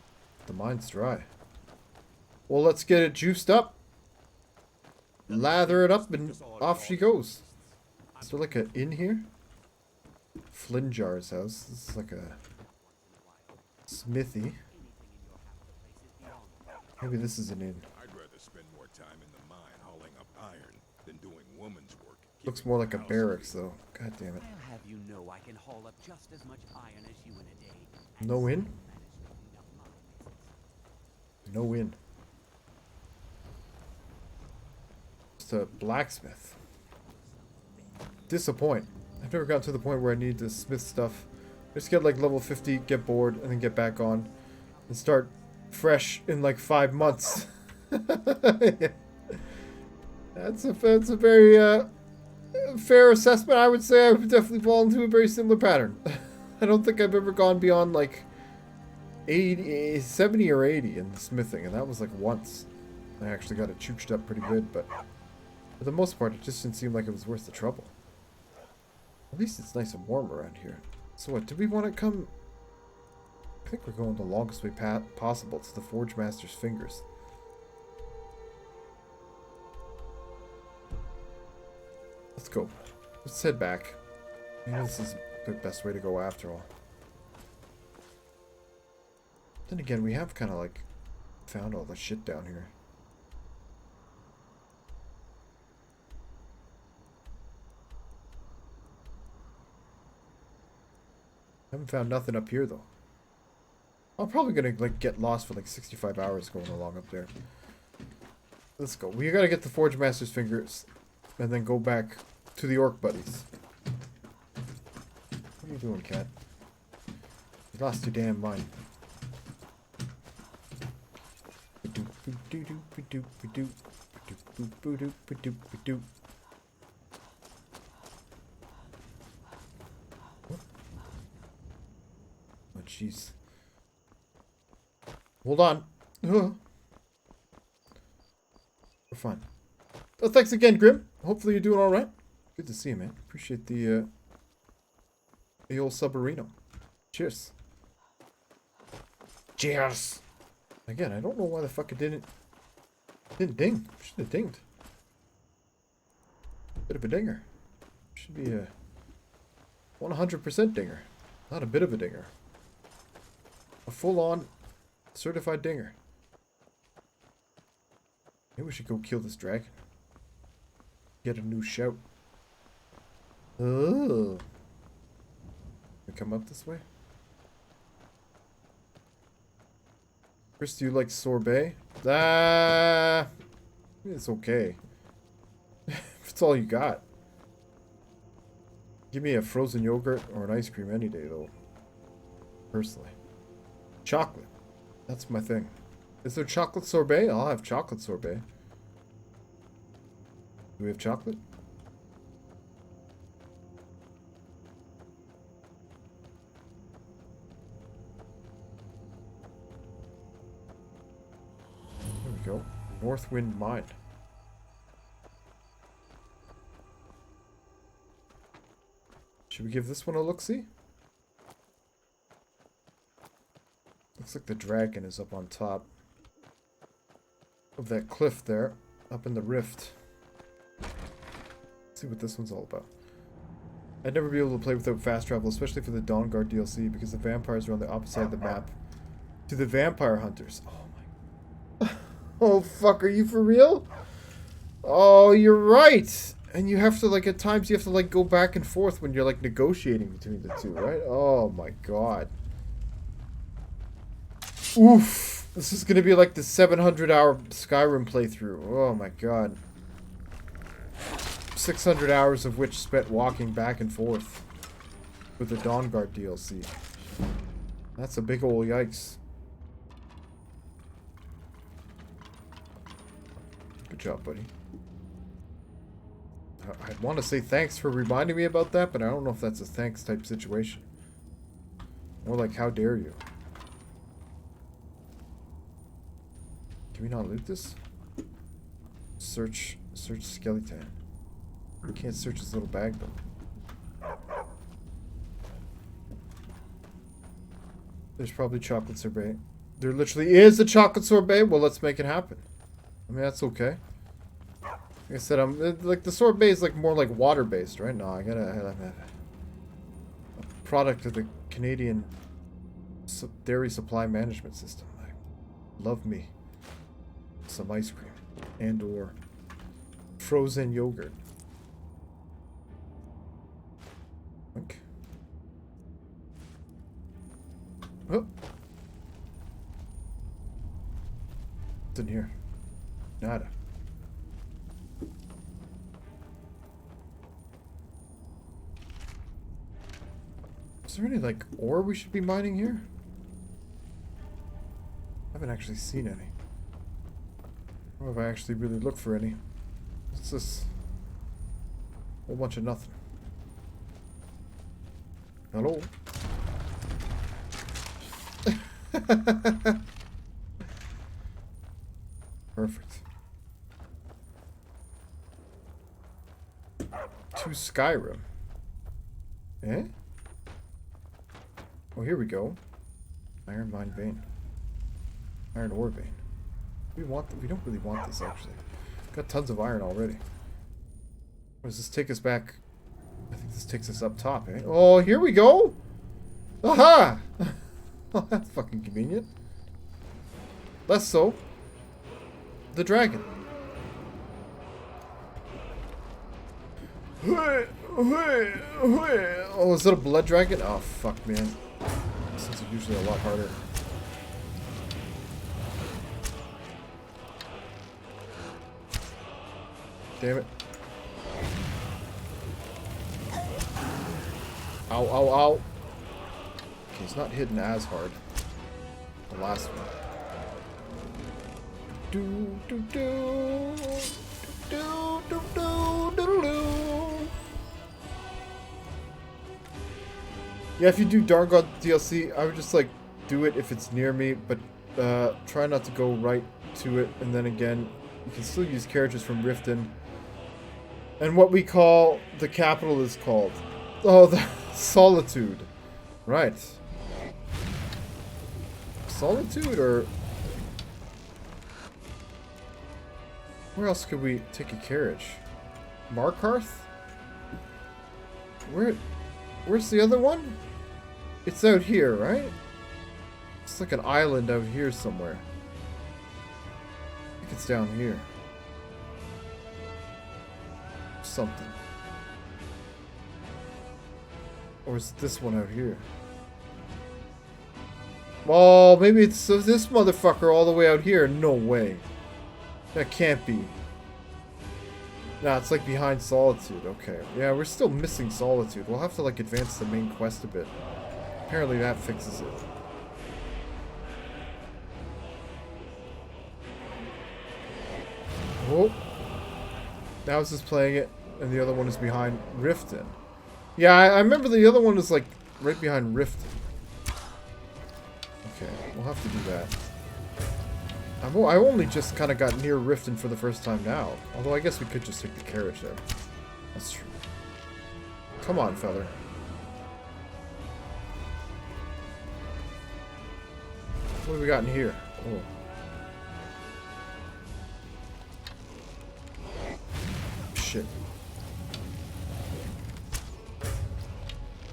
The mine's dry. Well, let's get it juiced up. Lather it up and off she goes. Is there like an inn here? Flinjar's house. This is like a smithy. Maybe this is an inn. I'd rather spend more time in the mine hauling up iron than doing woman's work. Looks more like a barracks though. God damn it. I'll have you know I can haul up just as much iron as you in a day. No inn? No inn. Just a blacksmith. Disappoint. I've never gotten to the point where I need to smith stuff. Just get like level 50, get bored, and then get back on. And start fresh in like 5 months. That's a very fair assessment. I would say I would definitely fall into a very similar pattern. I don't think I've ever gone beyond like 70 or 80 in the smithing, and that was like once. I actually got it chooched up pretty good, but for the most part, it just didn't seem like it was worth the trouble. At least it's nice and warm around here. So what, do we want to come... I think we're going the longest way possible to the Forge Master's fingers. Let's go. Let's head back. Maybe this is the best way to go after all. Then again, we have kind of like found all the shit down here. Haven't found nothing up here though. I'm probably gonna like get lost for like 65 hours going along up there. Let's go. We gotta get the Forge Master's fingers and then go back to the orc buddies. What are you doing, cat? You lost your damn mind. Oh, jeez. Hold on. We're fine. Oh, thanks again, Grim. Hopefully you're doing alright. Good to see you, man. Appreciate the old submarino. Cheers. Cheers! Again, I don't know why the fuck it didn't ding. Should have dinged. Bit of a dinger. Should be a 100% dinger. Not a bit of a dinger. A full-on certified dinger. Maybe we should go kill this dragon. Get a new shout. Oh. We come up this way? Chris, do you like sorbet? Ah, it's okay. If it's all you got. Give me a frozen yogurt or an ice cream any day, though. Personally. Chocolate. That's my thing. Is there chocolate sorbet? I'll have chocolate sorbet. Do we have chocolate? There we go. Northwind Mine. Should we give this one a look-see? Looks like the dragon is up on top of that cliff there, up in the rift. Let's see what this one's all about. I'd never be able to play without fast travel, especially for the Dawnguard DLC, because the vampires are on the opposite side of the map to the vampire hunters. Oh my... Oh fuck, are you for real? Oh, you're right! And you have to, like, at times you have to, like, go back and forth when you're, like, negotiating between the two, right? Oh my god. Oof! This is gonna be like the 700-hour Skyrim playthrough. Oh my god. 600 hours of which spent walking back and forth with the Dawnguard DLC. That's a big ol' yikes. Good job, buddy. I'd want to say thanks for reminding me about that, but I don't know if that's a thanks type situation. More like, how dare you? Can we not loot this? Search skeleton. We can't search his little bag though. There's probably chocolate sorbet. There literally is a chocolate sorbet. Well, let's make it happen. I mean, that's okay. Like I said, like the sorbet is like more like water based, right? No, I gotta have a product of the Canadian dairy supply management system. Love me some ice cream and or frozen yogurt. Okay. Oh. What's in here? Nada. Is there any, like, ore we should be mining here? I haven't actually seen any. Or have I actually really looked for any? What's this? A whole bunch of nothing. Hello? Perfect. To Skyrim. Eh? Oh, here we go. Iron mine vein. Iron ore vein. We don't really want this actually. Got tons of iron already. Or does this take us back? I think this takes us up top, eh? Oh, here we go! Aha! Oh, that's fucking convenient. Less so. The dragon. Oh, is that a blood dragon? Oh, fuck, man. This is usually a lot harder. Damn it. Ow, ow, ow. Okay, he's not hitting as hard. The last one. Do, do, do. Do, do, do, do, do. Yeah, if you do Dark God DLC, I would just, like, do it if it's near me, but try not to go right to it. And then again, you can still use carriages from Riften. And what we call the capital is called... Oh, the Solitude. Right. Solitude, or... Where else could we take a carriage? Markarth? Where's the other one? It's out here, right? It's like an island out here somewhere. I think it's down here. Something. Or is this one out here? Oh, maybe it's this motherfucker all the way out here. No way. That can't be. Nah, it's like behind Solitude. Okay. Yeah, we're still missing Solitude. We'll have to, like, advance the main quest a bit. Apparently that fixes it. Oh. Now it's just playing it, and the other one is behind Riften. Yeah, I remember the other one is, like, right behind Riften. Okay, we'll have to do that. I only just kind of got near Riften for the first time now. Although I guess we could just take the carriage there. That's true. Come on, feather. What do we got in here? Oh. Shit.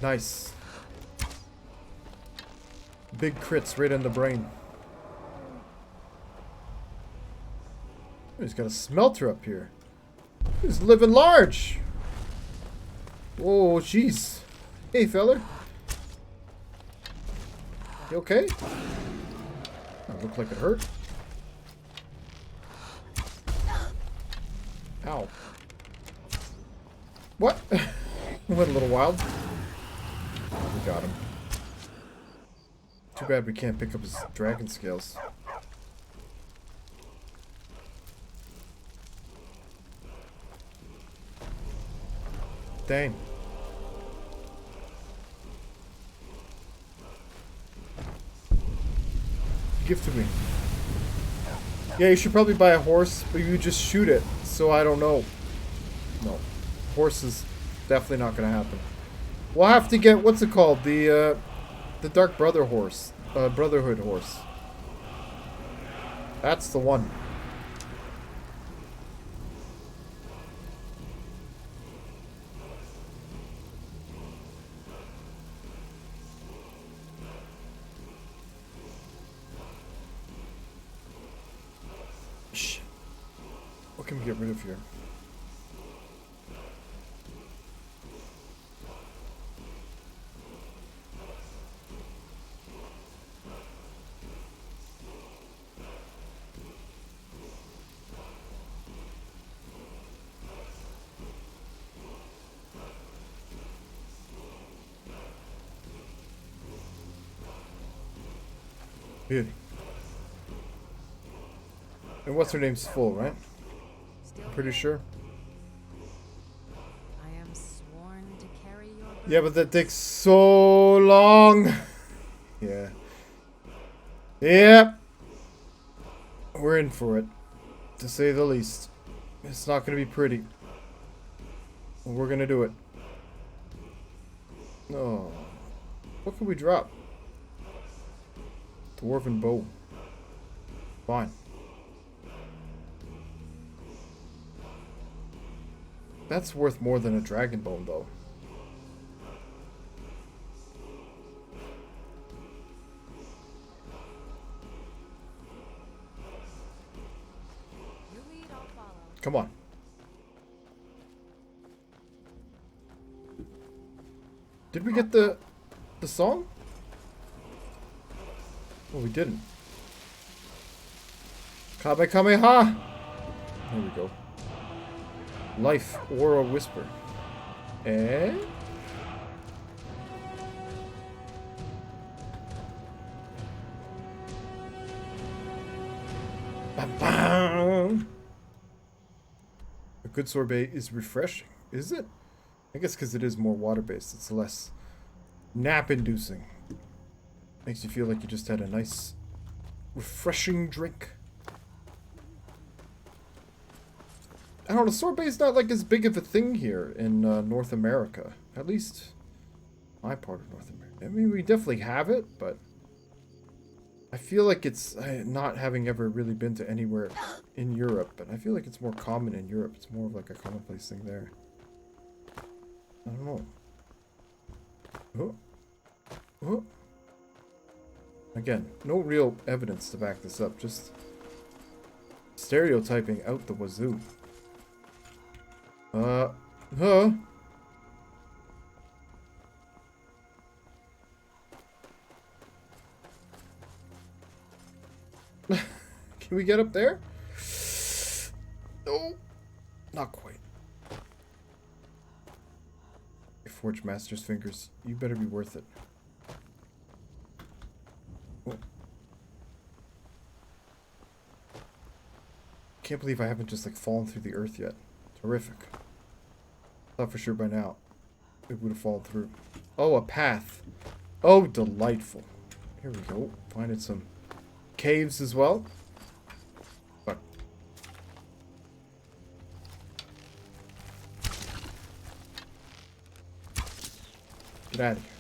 Nice. Big crits right in the brain. He's got a smelter up here. He's living large. Whoa, jeez. Hey, feller. You okay? That looked like it hurt. Ow. What? Went a little wild. We got him. Too bad we can't pick up his dragon scales. Dang. Give to me. Yeah, you should probably buy a horse, but you just shoot it, so I don't know. No. Horse is definitely not gonna happen. We'll have to get, what's it called? The Dark Brother horse. Brotherhood horse. That's the one. Shh. What can we get rid of here? Beauty. And what's her name's full, right? Pretty sure. I am sworn to carry your burden. Yeah, but that takes so long. Yeah. Yep. We're in for it, to say the least. It's not going to be pretty. But we're going to do it. Oh. What can we drop? Dwarven bow. Fine. That's worth more than a dragon bone, though. You lead, I'll follow. Come on. Did we get the song? Oh, we didn't. Kamehameha! There we go. Life or a whisper. Eh? Ba-bam! A good sorbet is refreshing. Is it? I guess because it is more water-based. It's less nap-inducing. Makes you feel like you just had a nice, refreshing drink. I don't know, sorbet's not like as big of a thing here in North America. At least my part of North America. I mean, we definitely have it, but I feel like it's, not having ever really been to anywhere in Europe, but I feel like it's more common in Europe. It's more of like a commonplace thing there. I don't know. Oh. Oh. Again, no real evidence to back this up, just stereotyping out the wazoo. Can we get up there? No, not quite. Forge Master's fingers, you better be worth it. Oh. Can't believe I haven't just like fallen through the earth yet. Terrific. Thought for sure by now it would have fallen through. Oh, a path. Oh, delightful. Here we go. Finding some caves as well. Fuck. Get out of here.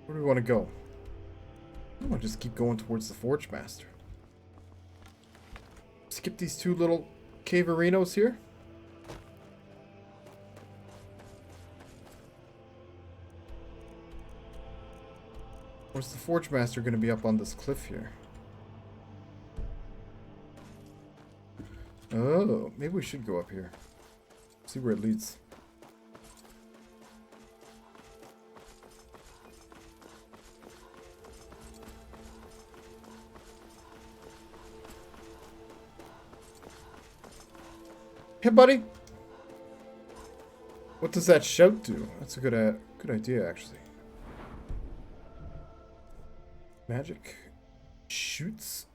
Where do we want to go? I want to just keep going towards the Forge Master. Skip these two little caverinos here. Or is the Forge Master going to be up on this cliff here? Oh, maybe we should go up here. See where it leads. Hey, buddy. What does that shout do? That's a good idea, actually. Magic shoots.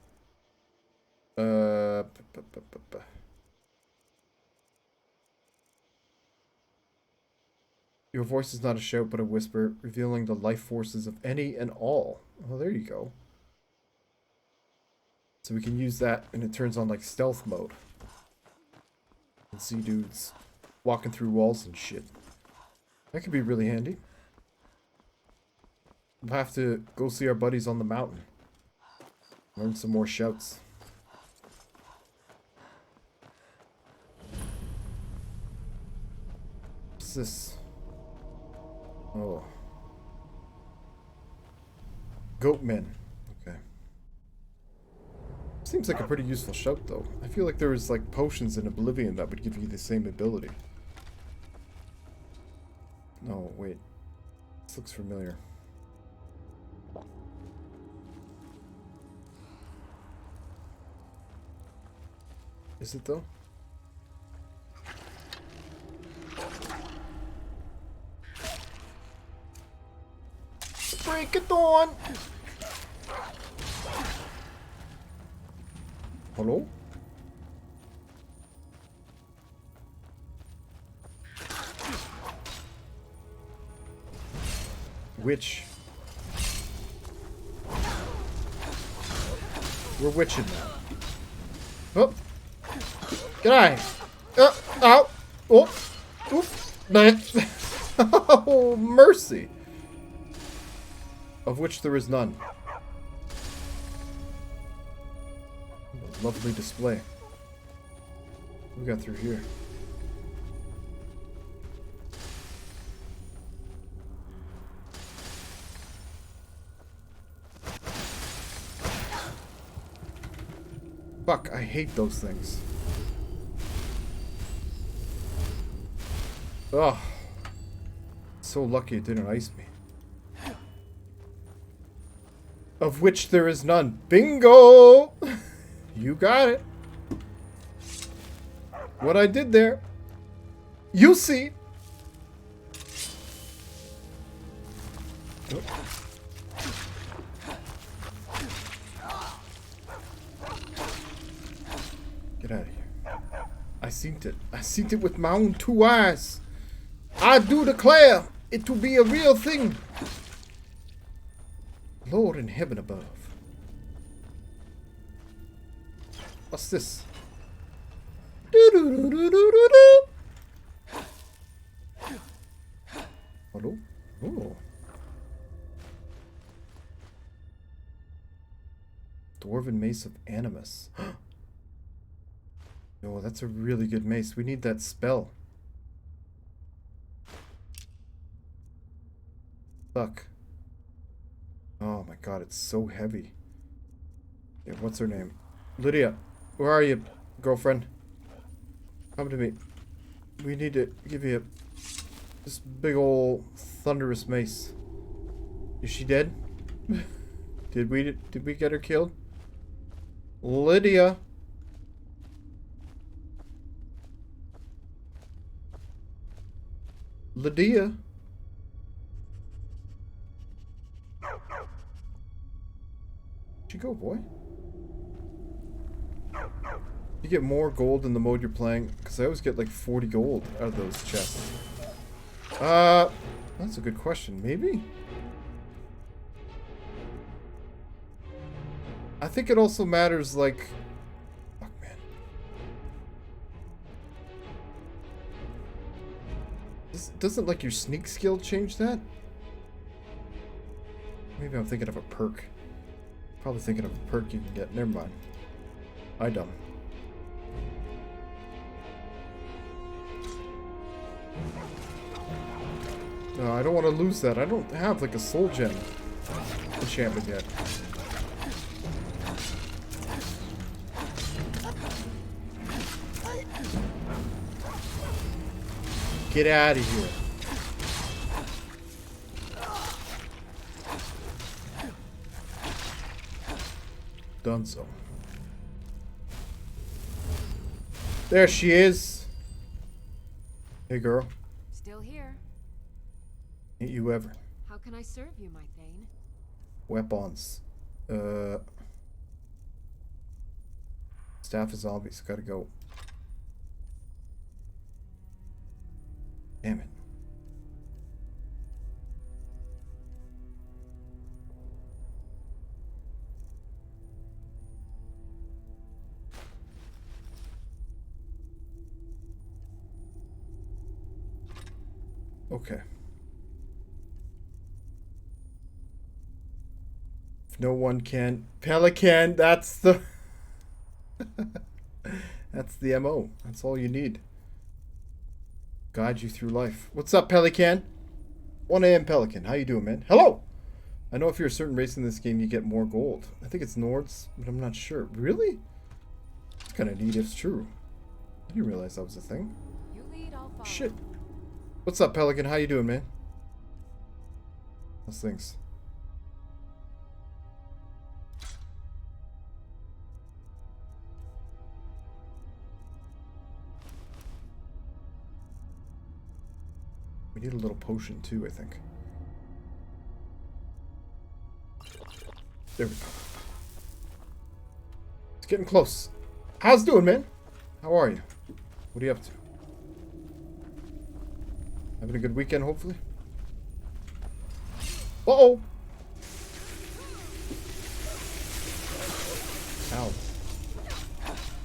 Your voice is not a shout, but a whisper, revealing the life forces of any and all. Oh, there you go. So we can use that, and it turns on like stealth mode. And see dudes walking through walls and shit. That could be really handy. We'll have to go see our buddies on the mountain. Learn some more shouts. What's this? Oh. Goatmen. Okay. Seems like a pretty useful shout, though. I feel like there was, like, potions in Oblivion that would give you the same ability. No, wait. This looks familiar. Is it, though? Break it on! Hello? Witch. We're witching now. Oh! Get out of here! Ow! Oh! Oof! Oh, mercy! Of which there is none. A lovely display. What we got through here? Fuck, I hate those things. Ugh. So lucky it didn't ice me. Of which there is none. Bingo! You got it. What I did there. You see. Get out of here. I seen it. I seen it with my own 2 eyes. I do declare it to be a real thing. Lord in heaven above. What's this? Do-do-do-do-do-do-do. Hello? Oh. Dwarven Mace of Animus. Oh, that's a really good mace. We need that spell. Fuck. Oh my god, it's so heavy. Yeah, what's her name? Lydia, where are you, girlfriend? Come to me. We need to give you this big old thunderous mace. Is she dead? Did we get her killed? Lydia. Lydia. Where'd you go, boy? You get more gold in the mode you're playing, because I always get like 40 gold out of those chests. That's a good question. Maybe? I think it also matters, like... Fuck, man. Doesn't, like, your sneak skill change that? Maybe I'm thinking of a perk. Probably thinking of a perk you can get. Never mind. I dumb. No, I don't want to lose that. I don't have, like, a soul gem enchantment yet. Get out of here. Done so. There she is. Hey, girl. Still here. Ain't you ever. How can I serve you, my Thane? Weapons. Staff of zombies. Gotta go. Damn it. Okay. If no one can... Pelican, that's the... That's the MO. That's all you need. Guide you through life. What's up, Pelican? 1 a.m. Pelican. How you doing, man? Hello! I know if you're a certain race in this game, you get more gold. I think it's Nords, but I'm not sure. Really? It's kind of neat if it's true. I didn't realize that was a thing. You lead, I'll follow. Shit. What's up, Pelican? How you doing, man? How's things? We need a little potion too, I think. There we go. It's getting close. How's it doing, man? How are you? What are you up to? Having a good weekend, hopefully? Uh-oh! Ow.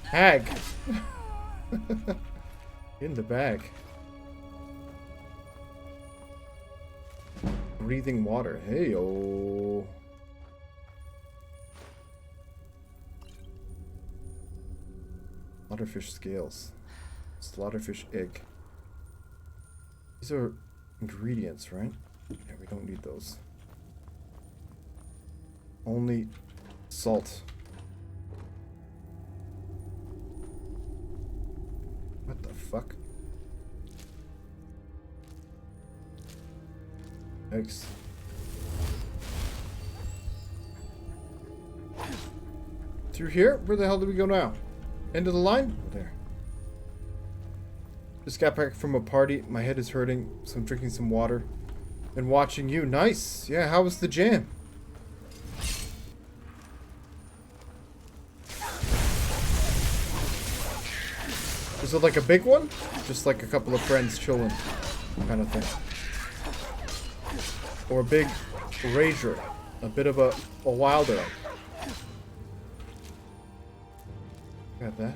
Hag! In the bag. Breathing water. Hey-o. Slaughterfish scales. Slaughterfish egg. These are ingredients, right? Yeah, we don't need those. Only salt. fuck? Thanks. Through here? Where the hell do we go now? End of the line? Oh, there. Just got back from a party. My head is hurting, so I'm drinking some water. And watching you. Nice. Yeah, how was the jam? Is it like a big one? Just like a couple of friends chilling kind of thing. Or a big rager. A bit of a wilder. Got that.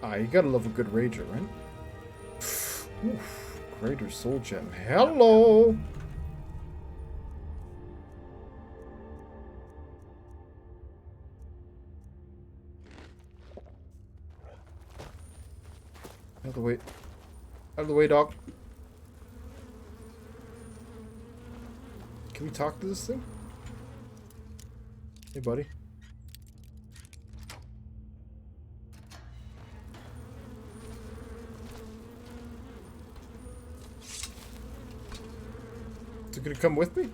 Ah, you gotta love a good rager, right? Oof, greater soul gem. Hello! Out of the way. Out of the way, dog. Can we talk to this thing? Hey, buddy. Is it gonna come with me?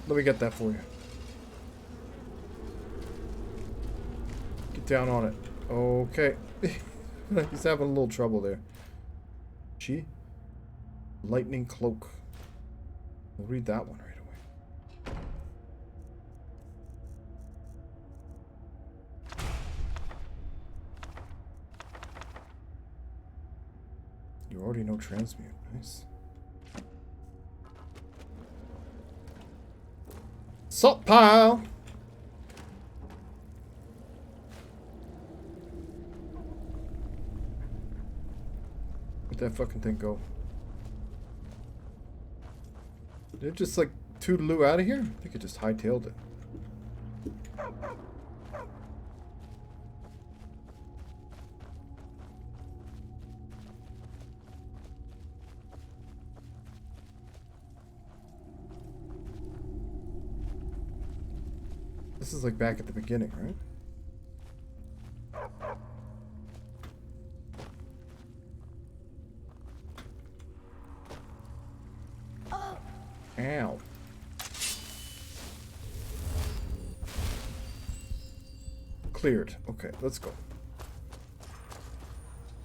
Let me get that for you. Get down on it. Okay. He's having a little trouble there. She? Lightning cloak. We'll read that one right away. You already know transmute. Nice. Salt pile! Where'd that fucking thing go? Did it just like toodaloo out of here? I think it just hightailed it. This is like back at the beginning, right? Ow. Cleared. Okay, let's go.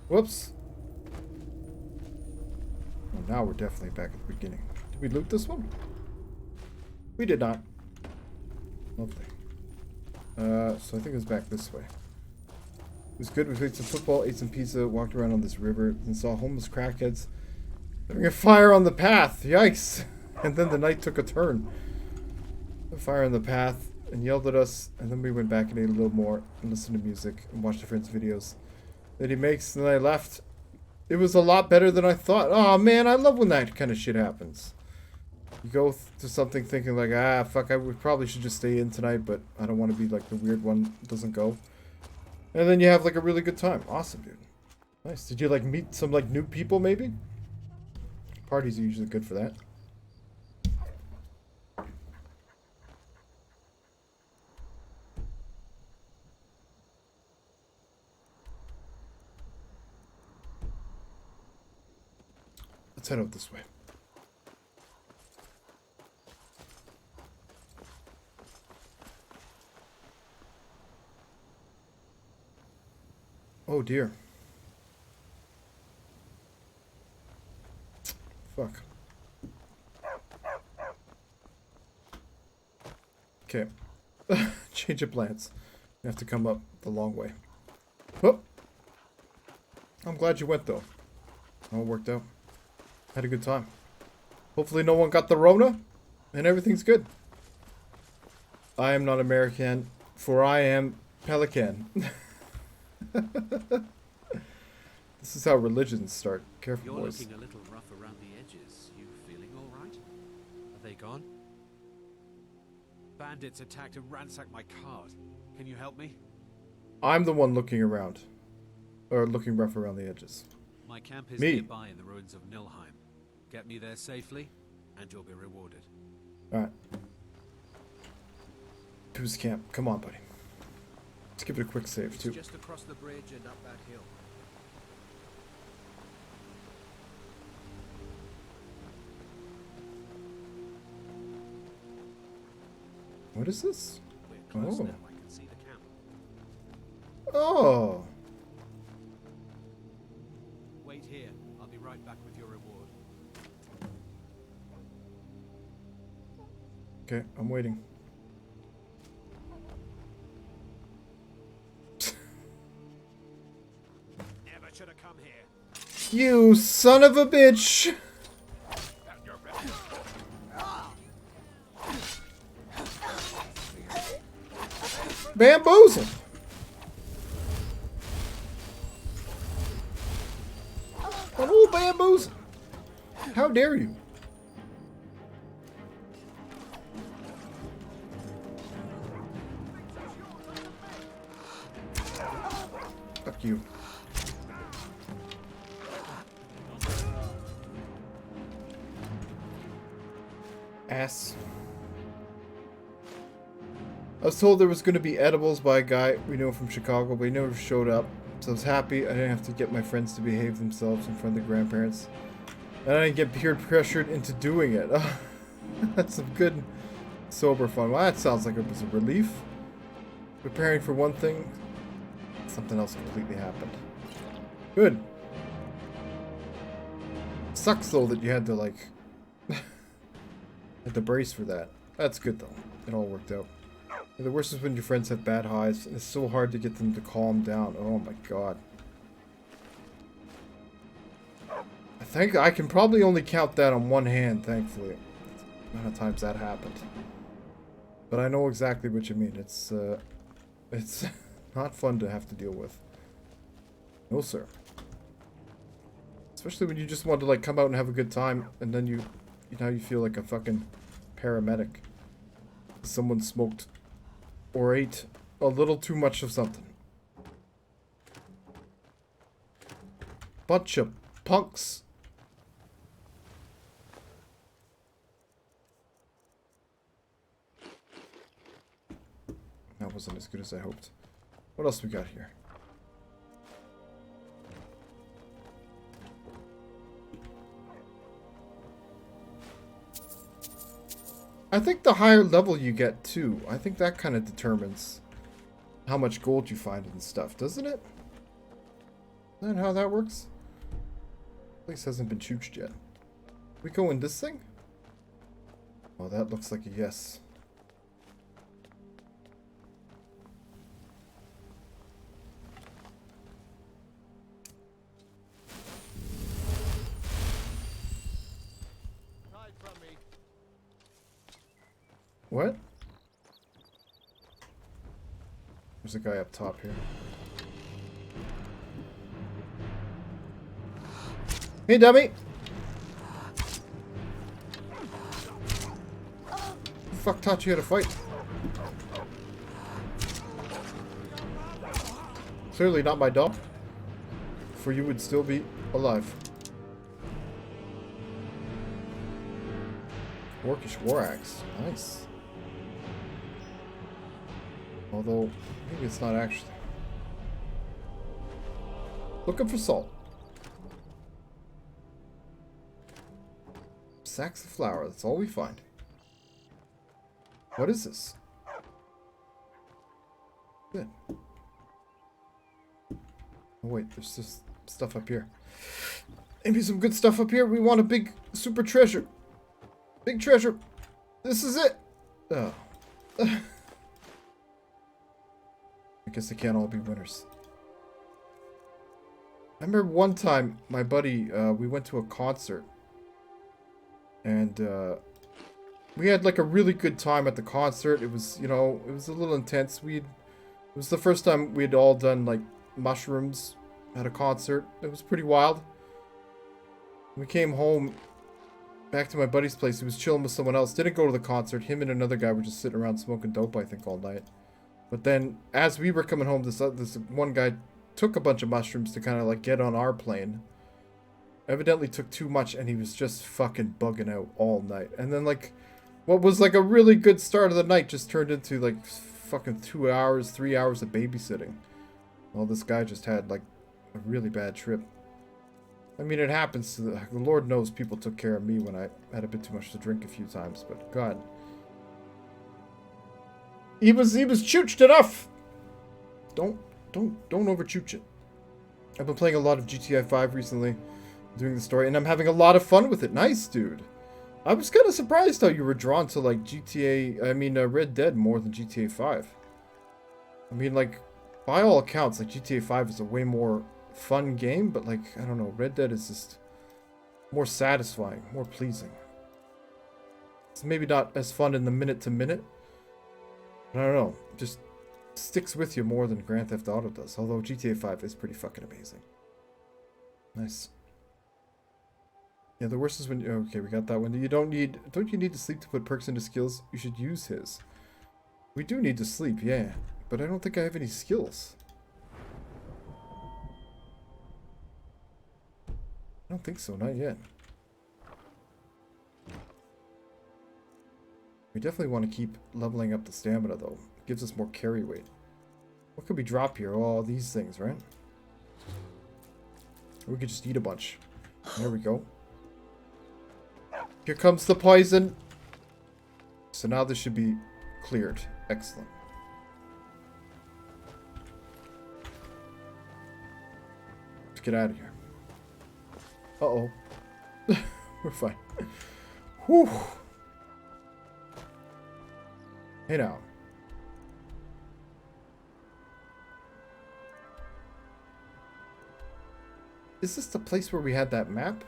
Whoops. Well, now we're definitely back at the beginning. Did we loot this one? We did not. Lovely. So I think it was back this way. It was good. We played some football, ate some pizza, walked around on this river, and saw homeless crackheads having a fire on the path. Yikes! And then the night took a turn. A fire on the path and yelled at us, and then we went back and ate a little more and listened to music and watched a friend's videos that he makes, and then I left. It was a lot better than I thought. Oh man, I love when that kind of shit happens. You go to something thinking like, ah, fuck, we probably should just stay in tonight, but I don't want to be like the weird one that doesn't go. And then you have like a really good time. Awesome, dude. Nice. Did you like meet some like new people maybe? Parties are usually good for that. Let's head out this way. Oh dear. Fuck. Okay. Change of plans. You have to come up the long way. Oh. I'm glad you went though. All worked out. Had a good time. Hopefully no one got the Rona and everything's good. I am not American, for I am Pelican. This is how religions start. Careful, You're boys. looking a little rough around the edges. You feeling all right? Are they gone? Bandits attacked and ransacked my cart. Can you help me? I'm the one looking around. Or looking rough around the edges. My camp is Me. nearby in the ruins of Nilheim. Get me there safely, and you'll be rewarded. Alright. To his camp. Come on, buddy. Let's give it a quick save, It's too. just across the bridge and up that hill. What is this? We're close Oh. now. I can see the camp. Oh! Wait here. I'll be right back with your reward. Okay, I'm waiting. Never should have come here. You son of a bitch! Bamboozled! An old bamboozle! How dare you? Fuck you. Ass. I was told there was going to be edibles by a guy we know from Chicago, but he never showed up. So I was happy I didn't have to get my friends to behave themselves in front of the grandparents. And I didn't get peer pressured into doing it. That's some good sober fun. Well, that sounds like it was a relief. Preparing for one thing, something else completely happened. Good. Sucks though that you had to like had to brace for that. That's good though. It all worked out. And the worst is when your friends have bad highs, and it's so hard to get them to calm down. Oh my god. I think I can probably only count that on one hand, thankfully. The amount of times that happened. But I know exactly what you mean. It's not fun to have to deal with. No, sir. Especially when you just want to like come out and have a good time, and then you feel like a fucking paramedic. Someone smoked or ate a little too much of something. Bunch of punks. That wasn't as good as I hoped. What else we got here? I think the higher level you get too, I think that kind of determines how much gold you find and stuff, doesn't it? Isn't that how that works? Place hasn't been chooched yet. We go in this thing? Oh, that looks like a yes. Hide from me. What? There's a guy up top here. Hey, dummy! Who the fuck taught you how to fight? Clearly not my dog. For you would still be alive. Orcish war axe. Nice. Although, maybe it's not actually. Looking for salt. Sacks of flour, that's all we find. What is this? Good. Oh wait, there's just stuff up here. Maybe some good stuff up here. We want a big super treasure. Big treasure. This is it. Oh. I guess they can't all be winners. I remember one time, my buddy, we went to a concert. And, we had, like, a really good time at the concert. It was, you know, it was a little intense. It was the first time we'd all done, like, mushrooms at a concert. It was pretty wild. We came home, back to my buddy's place. He was chilling with someone else. Didn't go to the concert. Him and another guy were just sitting around smoking dope, I think, all night. But then, as we were coming home, this one guy took a bunch of mushrooms to kind of, like, get on our plane. Evidently took too much and he was just fucking bugging out all night. And then like, what was like a really good start of the night just turned into like fucking 2 hours, 3 hours of babysitting. Well, this guy just had like a really bad trip. I mean, it happens to the Lord knows people took care of me when I had a bit too much to drink a few times, but God. He was chooched enough! Don't over chooch it. I've been playing a lot of GTA 5 recently, doing the story, and I'm having a lot of fun with it. Nice, dude. I was kind of surprised how you were drawn to, like, Red Dead more than GTA 5. I mean, like, by all accounts, like, GTA 5 is a way more fun game, but, like, I don't know, Red Dead is just more satisfying, more pleasing. It's maybe not as fun in the minute-to-minute, but I don't know, just sticks with you more than Grand Theft Auto does, although GTA 5 is pretty fucking amazing. Nice. Yeah, the worst is when okay, we got that one. Don't you need to sleep to put perks into skills? You should use his. We do need to sleep, yeah, but I don't think I have any skills. I don't think so, not yet. We definitely want to keep leveling up the stamina though. It gives us more carry weight. What could we drop here? Oh, these things, right? Or we could just eat a bunch. There we go. Here comes the poison. So now this should be cleared. Excellent. Let's get out of here. Uh-oh. We're fine. Whew. Hey now. Is this the place where we had that map?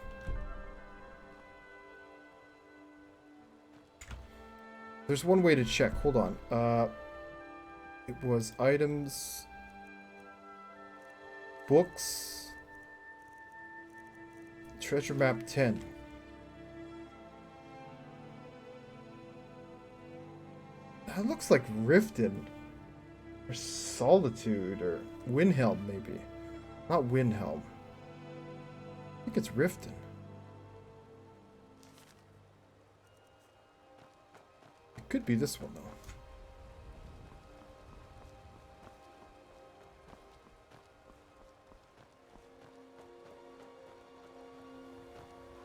There's one way to check. Hold on. It was items, books, treasure map 10. That looks like Riften, or Solitude, or Windhelm maybe. Not Windhelm. I think it's Riften. Could be this one though.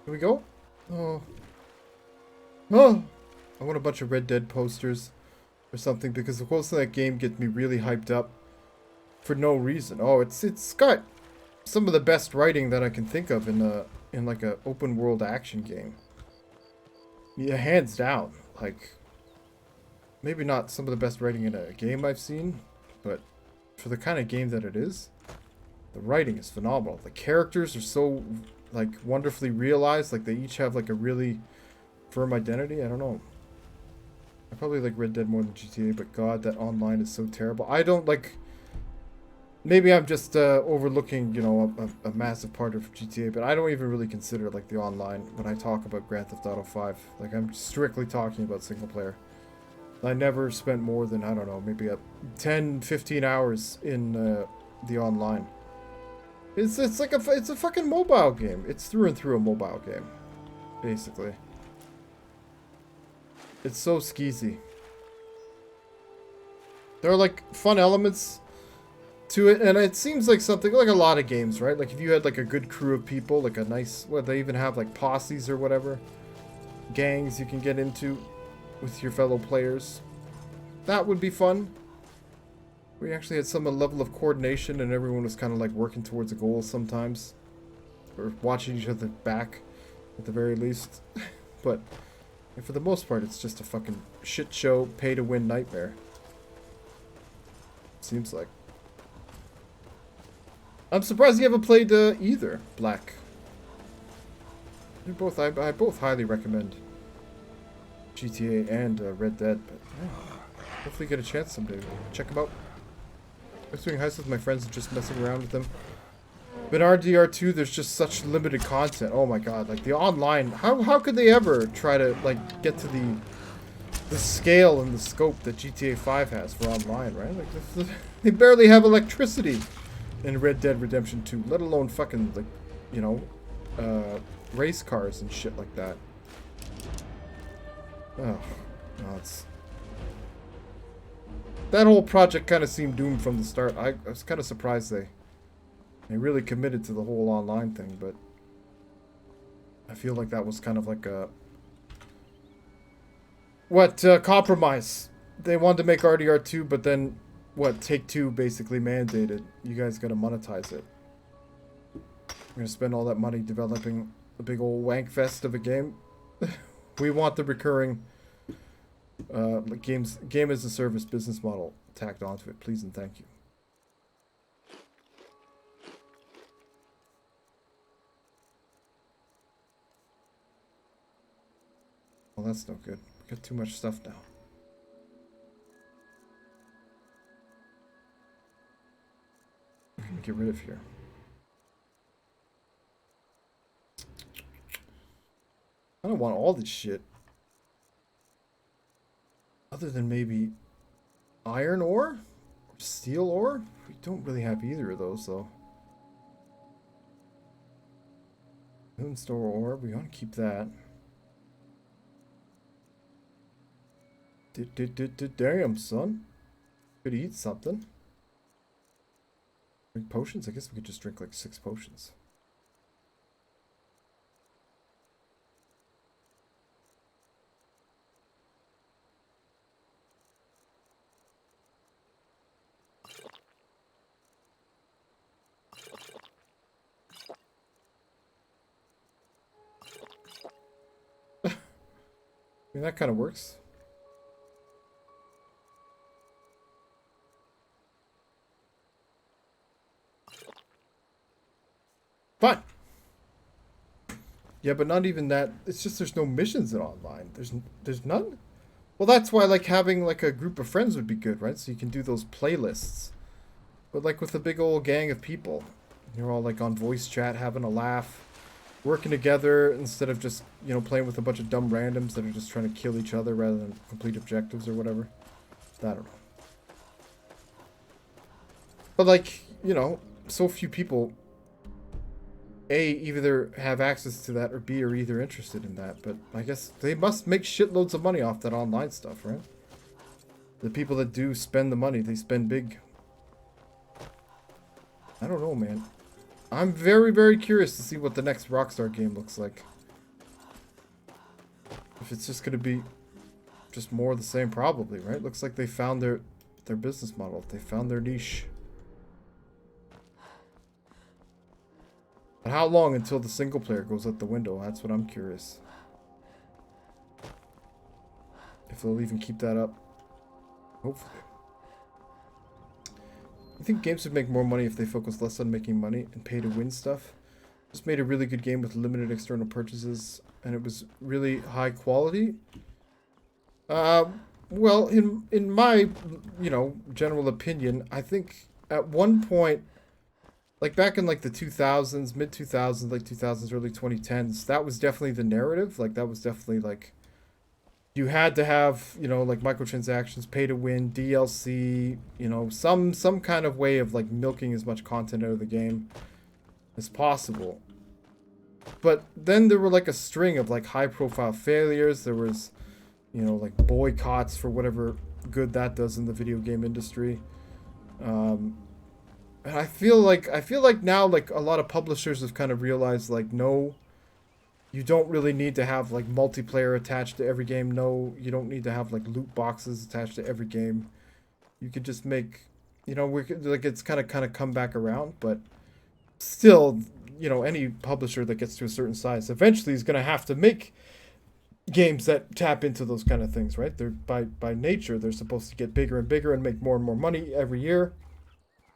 Here we go. Oh. Oh. I want a bunch of Red Dead posters or something because the quotes of that game get me really hyped up for no reason. Oh, it's got some of the best writing that I can think of in like a open world action game. Yeah, hands down. Like, maybe not some of the best writing in a game I've seen, but for the kind of game that it is, the writing is phenomenal. The characters are so, like, wonderfully realized. Like, they each have, like, a really firm identity. I don't know. I probably like Red Dead more than GTA, but God, that online is so terrible. I don't, like... Maybe I'm just overlooking, you know, a massive part of GTA, but I don't even really consider, like, the online when I talk about Grand Theft Auto 5. Like, I'm strictly talking about single player. I never spent more than, I don't know, maybe 10, 15 hours in the online. It's like it's a fucking mobile game. It's through and through a mobile game, basically. It's so skeezy. There are like fun elements to it, and it seems like something like a lot of games, right? Like if you had like a good crew of people, like a nice, what, they even have like posses or whatever, gangs you can get into with your fellow players. That would be fun. We actually had some level of coordination and everyone was kind of like working towards a goal sometimes. Or watching each other back, at the very least. But for the most part, it's just a fucking shit show, pay-to-win nightmare. Seems like. I'm surprised you haven't played either, Black. They're both, I both highly recommend GTA and Red Dead, but yeah, hopefully get a chance someday to check them out. I was doing heists with my friends and just messing around with them. But RDR2, there's just such limited content. Oh my god, like the online, how could they ever try to like get to the scale and the scope that GTA 5 has for online, right? Like they barely have electricity in Red Dead Redemption 2, let alone fucking like, you know, race cars and shit like that. Oh, no, it's... That whole project kind of seemed doomed from the start. I was kind of surprised they really committed to the whole online thing, but I feel like that was kind of like a... compromise. They wanted to make RDR2, but then, Take-Two basically mandated, you guys gotta monetize it. We're gonna spend all that money developing a big old wank fest of a game. We want the recurring game as a service business model tacked onto it, please and thank you. Well, that's no good. We got too much stuff now. What can we get rid of here? I don't want all this shit. Other than maybe iron ore? Or steel ore? We don't really have either of those, though. Moonstone ore, we want to keep that. Damn, son. Could eat something. Drink potions? I guess we could just drink like 6 potions. I mean, that kind of works. Fine. Yeah, but not even that. It's just there's no missions in online. There's none. Well, that's why like having like a group of friends would be good, right? So you can do those playlists. But like with a big old gang of people, you're all like on voice chat, having a laugh, working together instead of just, you know, playing with a bunch of dumb randoms that are just trying to kill each other rather than complete objectives or whatever. I don't know. But like, you know, so few people A, either have access to that, or B, are either interested in that. But I guess they must make shitloads of money off that online stuff, right? The people that do spend the money, they spend big. I don't know, man. I'm very, very curious to see what the next Rockstar game looks like. If it's just going to be just more of the same, probably, right? Looks like they found their business model. They found their niche. But how long until the single player goes out the window? That's what I'm curious. If they'll even keep that up. Hopefully. I think games would make more money if they focus less on making money and pay to win stuff. Just made a really good game with limited external purchases, and it was really high quality. Well, in my, you know, general opinion, I think at one point, like back in like the 2000s, mid 2000s, late 2000s, early 2010s, that was definitely the narrative. Like that was definitely like you had to have, you know, like microtransactions, pay to win, DLC, you know, some kind of way of like milking as much content out of the game as possible. But then there were like a string of like high profile failures. There was, you know, like boycotts for whatever good that does in the video game industry. And I feel like now like a lot of publishers have kind of realized like, no, you don't really need to have like multiplayer attached to every game. No, you don't need to have like loot boxes attached to every game. You could just make, you know, like it's kind of come back around, but still, you know, any publisher that gets to a certain size eventually is going to have to make games that tap into those kind of things, right? They're by nature, they're supposed to get bigger and bigger and make more and more money every year.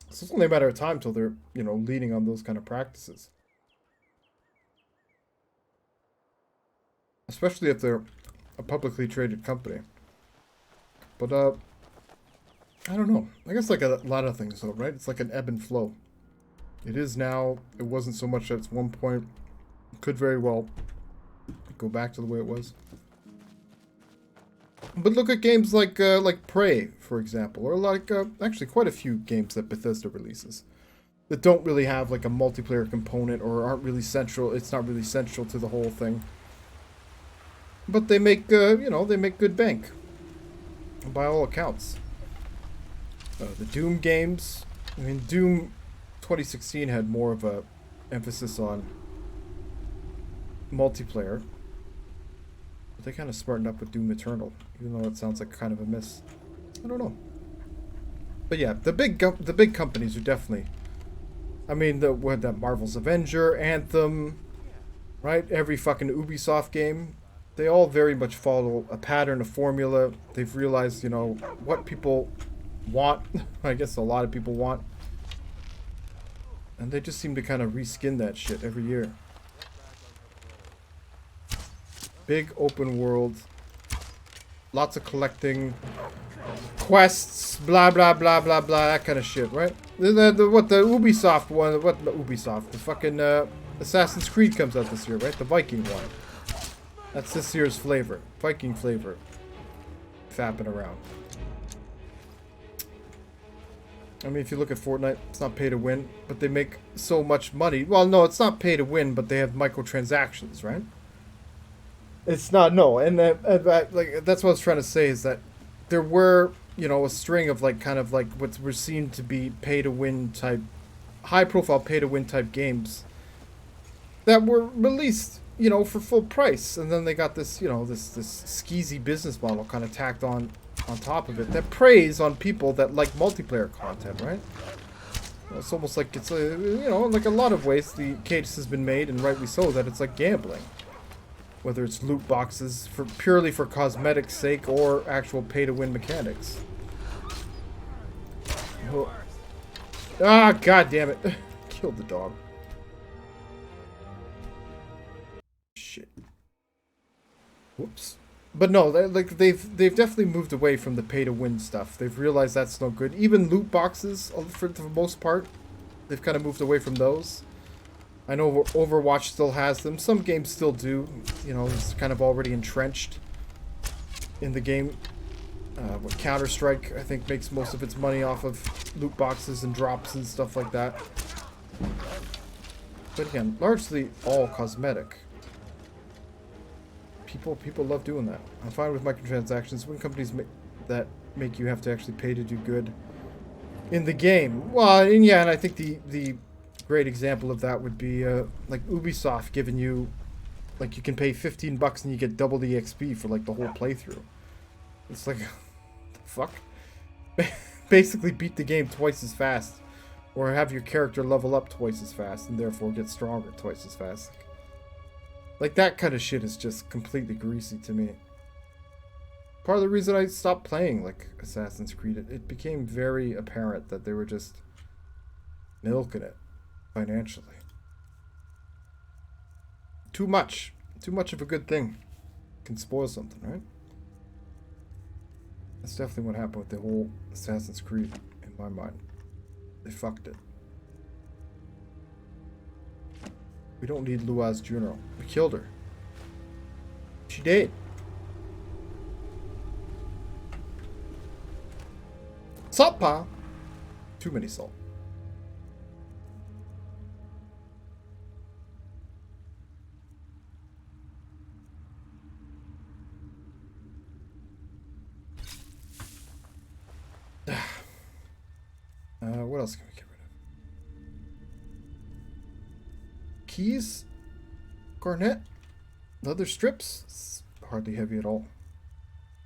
So it's only a matter of time till they're, you know, leaning on those kind of practices. Especially if they're a publicly traded company. But, I don't know. I guess like a lot of things though, right? It's like an ebb and flow. It is now. It wasn't so much at one point. It could very well go back to the way it was. But look at games like Prey, for example, or like actually quite a few games that Bethesda releases. that don't really have like a multiplayer component or aren't really central. It's not really central to the whole thing. But they make, you know, they make good bank. By all accounts. The Doom games. I mean, Doom 2016 had more of a emphasis on multiplayer. But they kind of smartened up with Doom Eternal, even though it sounds like kind of a miss. I don't know. But yeah, the big companies are definitely. I mean, what that Marvel's Avenger, Anthem, right? Every fucking Ubisoft game. They all very much follow a pattern, a formula. They've realized, you know, what people want. I guess a lot of people want. And they just seem to kind of reskin that shit every year. Big open world. Lots of collecting. Quests, blah, blah, blah, blah, blah, that kind of shit, right? The Ubisoft one, the fucking Assassin's Creed comes out this year, right? The Viking one. That's this year's flavor. Viking flavor. Fapping around. I mean, if you look at Fortnite, it's not pay to win, but they make so much money. Well, no, it's not pay to win, but they have microtransactions, right? It's not, no. And like, that's what I was trying to say is that there were, you know, a string of like kind of like what were seen to be pay to win type, high profile pay to win type games that were released, you know, for full price, and then they got this, you know, this skeezy business model kind of tacked on top of it that preys on people that like multiplayer content, right? It's almost like it's you know, like a lot of ways the case has been made, and rightly so, that it's like gambling. Whether it's loot boxes for purely for cosmetics sake or actual pay to win mechanics. Oh. Ah, god damn it. Killed the dog. Shit. Whoops. But no, like they've definitely moved away from the pay to win stuff. They've realized that's no good. Even loot boxes, for the most part, they've kind of moved away from those. I know Overwatch still has them. Some games still do. You know, it's kind of already entrenched in the game. Counter-Strike, I think, makes most of its money off of loot boxes and drops and stuff like that. But again, largely all cosmetic. People love doing that. I'm fine with microtransactions. When companies make you have to actually pay to do good in the game. Well, and yeah, and I think the great example of that would be like Ubisoft giving you, like, you can pay $15 and you get double the XP for like the whole playthrough. It's like, the fuck? Basically beat the game twice as fast, or have your character level up twice as fast and therefore get stronger twice as fast. Like, that kind of shit is just completely greasy to me. Part of the reason I stopped playing like Assassin's Creed, it became very apparent that they were just milking it financially. Too much of a good thing can spoil something, right? That's definitely what happened with the whole Assassin's Creed, in my mind. They fucked it. We don't need Lua's Juno. We killed her. She did. Salt pile. Too many salt. What else can we get rid of? Keys? Garnet? Leather strips? It's hardly heavy at all.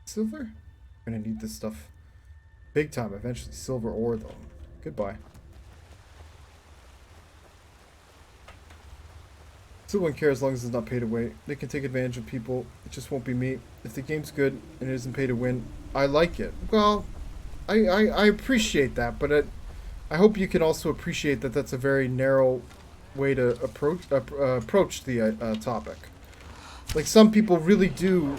Silver? We're gonna need this stuff big time eventually. Silver ore, though. Goodbye. Still wouldn't care as long as it's not pay to win. They can take advantage of people. It just won't be me. If the game's good and it isn't pay to win, I like it. Well, I appreciate that, but I hope you can also appreciate that that's a very narrow way to approach the topic. Like, some people really do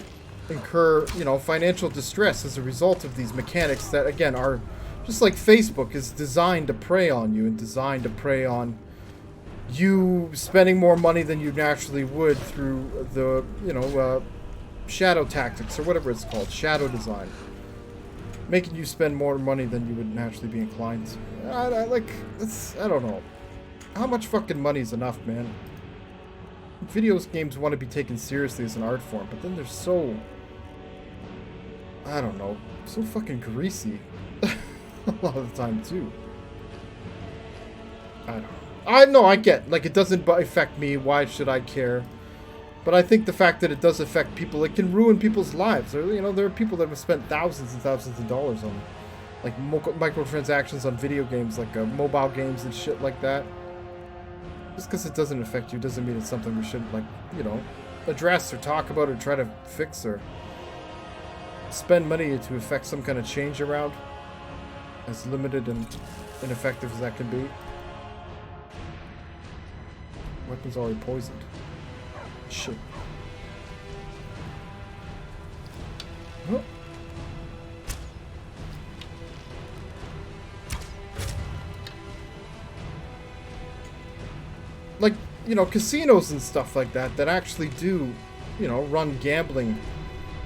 incur, you know, financial distress as a result of these mechanics that, again, are just like Facebook is designed to prey on you and designed to prey on you spending more money than you naturally would through the, you know, shadow tactics or whatever it's called, shadow design. making you spend more money than you would naturally be inclined to. I don't know. How much fucking money is enough, man? Video games want to be taken seriously as an art form, but then they're so, I don't know, so fucking greasy a lot of the time too. I don't know. I know, I get, like, it doesn't affect me, why should I care? But I think the fact that it does affect people, it can ruin people's lives. You know, there are people that have spent thousands and thousands of dollars on, like, microtransactions on video games, like mobile games and shit like that. Just because it doesn't affect you doesn't mean it's something we shouldn't, like, you know, address or talk about or try to fix or spend money to affect some kind of change around, as limited and ineffective as that can be. Weapon's already poisoned. Shit. Oh. Like, you know, casinos and stuff like that that actually do, you know, run gambling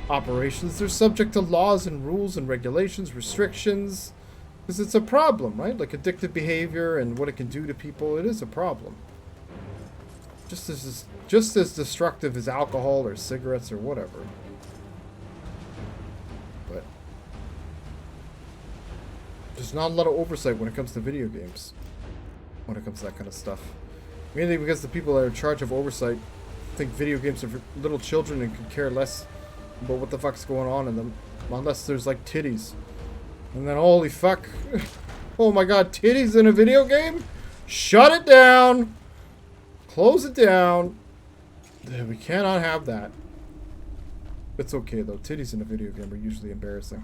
operations, they're subject to laws and rules and regulations, restrictions, because it's a problem, right? Like addictive behavior and what it can do to people, it is a problem. Just as destructive as alcohol or cigarettes or whatever. But there's not a lot of oversight when it comes to video games. When it comes to that kind of stuff. Mainly because the people that are in charge of oversight think video games are for little children and could care less about what the fuck's going on in them. Unless there's like titties. And then holy fuck. Oh my god, titties in a video game? Shut it down! Close it down. We cannot have that. It's okay though. Titties in a video game are usually embarrassing.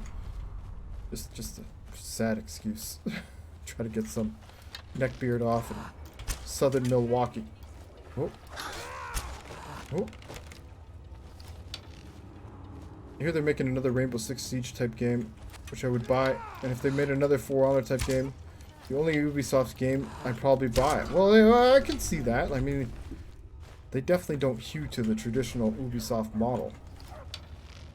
Just a sad excuse. Try to get some neck beard off in southern Milwaukee. Oh. Oh. I hear they're making another Rainbow Six Siege type game, which I would buy. And if they made another For Honor type game, the only Ubisoft game I'd probably buy. Well, I can see that. I mean, they definitely don't hew to the traditional Ubisoft model.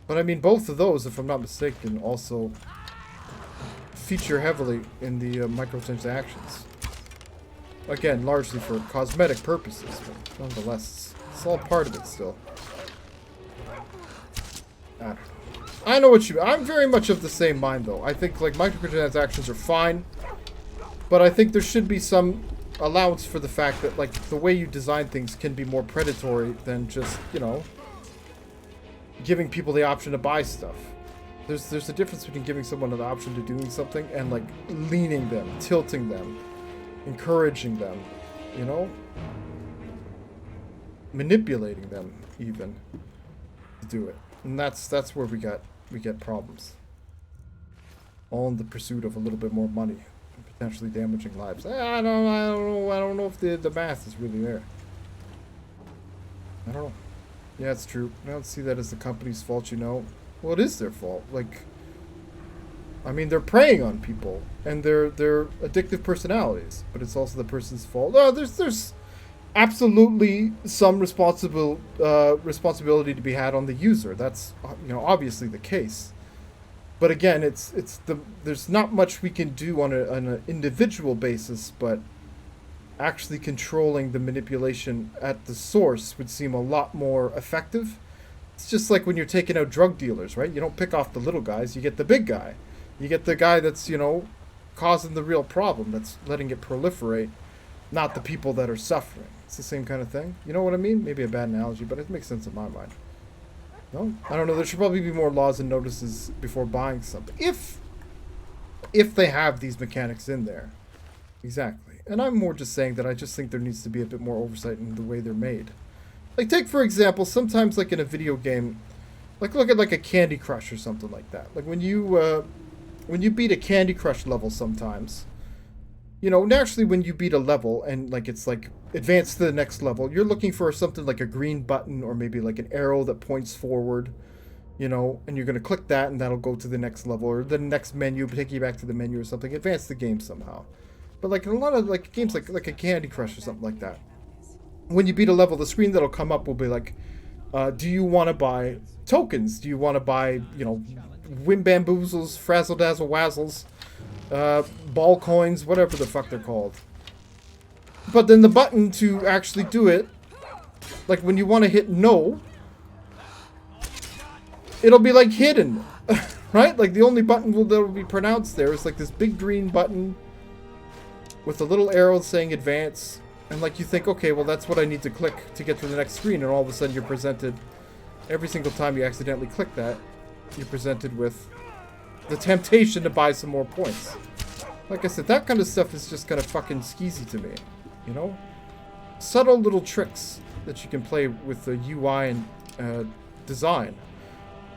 But I mean, both of those, if I'm not mistaken, also feature heavily in the microtransactions. Again, largely for cosmetic purposes, but nonetheless, it's all part of it still. I know what you... I'm very much of the same mind, though. I think, like, microtransactions are fine, but I think there should be some allowance for the fact that, like, the way you design things can be more predatory than just, you know, giving people the option to buy stuff. There's a difference between giving someone an option to doing something and, like, leaning them, tilting them, encouraging them, you know? Manipulating them, even, to do it. And that's where we get problems. All in the pursuit of a little bit more money. Potentially damaging lives. I don't know if the math is really there. I don't know. Yeah, it's true. I don't see that as the company's fault, you know. Well, it is their fault. Like, I mean, they're preying on people, and they're addictive personalities. But it's also the person's fault. Oh, there's absolutely some responsibility to be had on the user. That's, you know, obviously the case. But again, there's not much we can do on an individual basis, but actually controlling the manipulation at the source would seem a lot more effective. It's just like when you're taking out drug dealers, right? You don't pick off the little guys, you get the big guy. You get the guy that's, you know, causing the real problem, that's letting it proliferate, not the people that are suffering. It's the same kind of thing. You know what I mean? Maybe a bad analogy, but it makes sense in my mind. No? I don't know. There should probably be more laws and notices before buying something. If they have these mechanics in there. Exactly. And I'm more just saying that I just think there needs to be a bit more oversight in the way they're made. Like, take, for example, sometimes, like, in a video game, like, look at, like, a Candy Crush or something like that. Like, when you beat a Candy Crush level sometimes, you know, naturally when you beat a level and, like, it's, like, advance to the next level, you're looking for something like a green button or maybe, like, an arrow that points forward, you know, and you're going to click that and that'll go to the next level or the next menu, take you back to the menu or something, advance the game somehow. But, like, in a lot of, like, games like a Candy Crush or something like that, when you beat a level, the screen that'll come up will be like, do you want to buy tokens? Do you want to buy, you know, Wim Bamboozles, Frazzle Dazzle Wazzles, ball coins, whatever the fuck they're called. But then the button to actually do it, like when you want to hit no, it'll be like hidden, right? Like the only button that will be pronounced there is like this big green button with a little arrow saying advance. And like you think, okay, well that's what I need to click to get to the next screen. And all of a sudden you're presented, every single time you accidentally click that, you're presented with the temptation to buy some more points. Like I said, that kind of stuff is just kind of fucking skeezy to me, you know? Subtle little tricks that you can play with the UI and design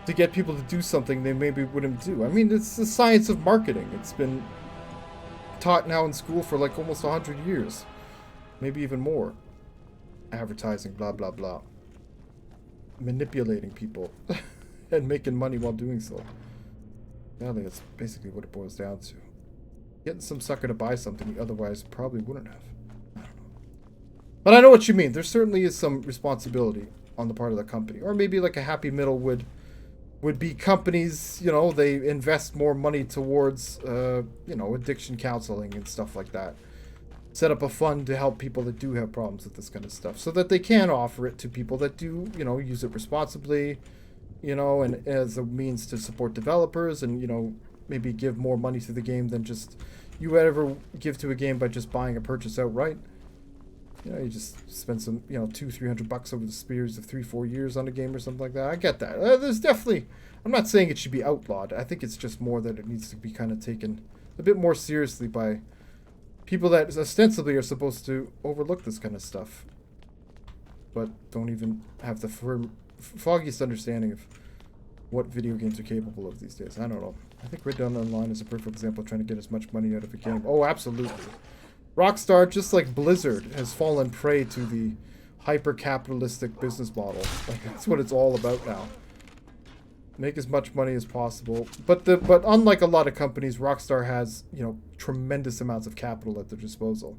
to get people to do something they maybe wouldn't do. I mean, it's the science of marketing. It's been taught now in school for like almost 100 years. Maybe even more. Advertising, blah, blah, blah. Manipulating people and making money while doing so. I think that's basically what it boils down to. Getting some sucker to buy something he otherwise probably wouldn't have. I don't know. But I know what you mean. There certainly is some responsibility on the part of the company. Or maybe like a happy middle would be companies, you know, they invest more money towards, you know, addiction counseling and stuff like that. Set up a fund to help people that do have problems with this kind of stuff so that they can offer it to people that do, you know, use it responsibly, you know, and as a means to support developers and, you know, maybe give more money to the game than just you would ever give to a game by just buying a purchase outright. You know, you just spend some, you know, $200-300 over the spears of 3-4 years on a game or something like that. I get that. There's definitely, I'm not saying it should be outlawed. I think it's just more that it needs to be kind of taken a bit more seriously by people that ostensibly are supposed to overlook this kind of stuff, but don't even have the foggiest understanding of what video games are capable of these days. I don't know. I think Red Dead Online is a perfect example of trying to get as much money out of a game. Oh, absolutely. Rockstar, just like Blizzard, has fallen prey to the hyper-capitalistic business model. Like, that's what it's all about now. Make as much money as possible. But unlike a lot of companies, Rockstar has, you know, tremendous amounts of capital at their disposal.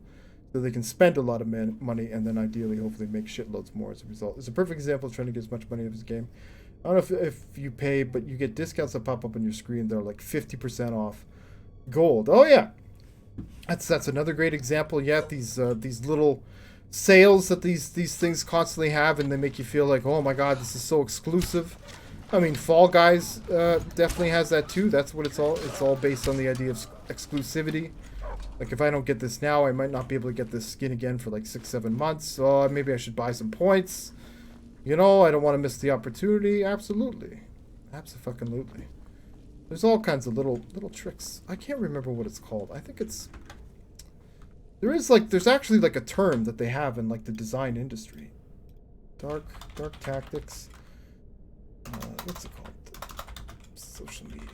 So they can spend a lot of money and then ideally, hopefully, make shitloads more as a result. It's a perfect example of trying to get as much money out of his game. I don't know if you pay, but you get discounts that pop up on your screen. They're like 50% off gold. Oh, yeah. That's another great example. Yeah, these little sales that these things constantly have, and they make you feel like, oh my god, this is so exclusive. I mean, Fall Guys definitely has that too. That's what it's all based on the idea of exclusivity. Like, if I don't get this now, I might not be able to get this skin again for like 6-7 months. So maybe I should buy some points. You know, I don't want to miss the opportunity. Absolutely. Abso-fucking-lutely. There's all kinds of little tricks. I can't remember what it's called. I think it's... There's actually like a term that they have in like the design industry. Dark tactics. What's it called? Social media.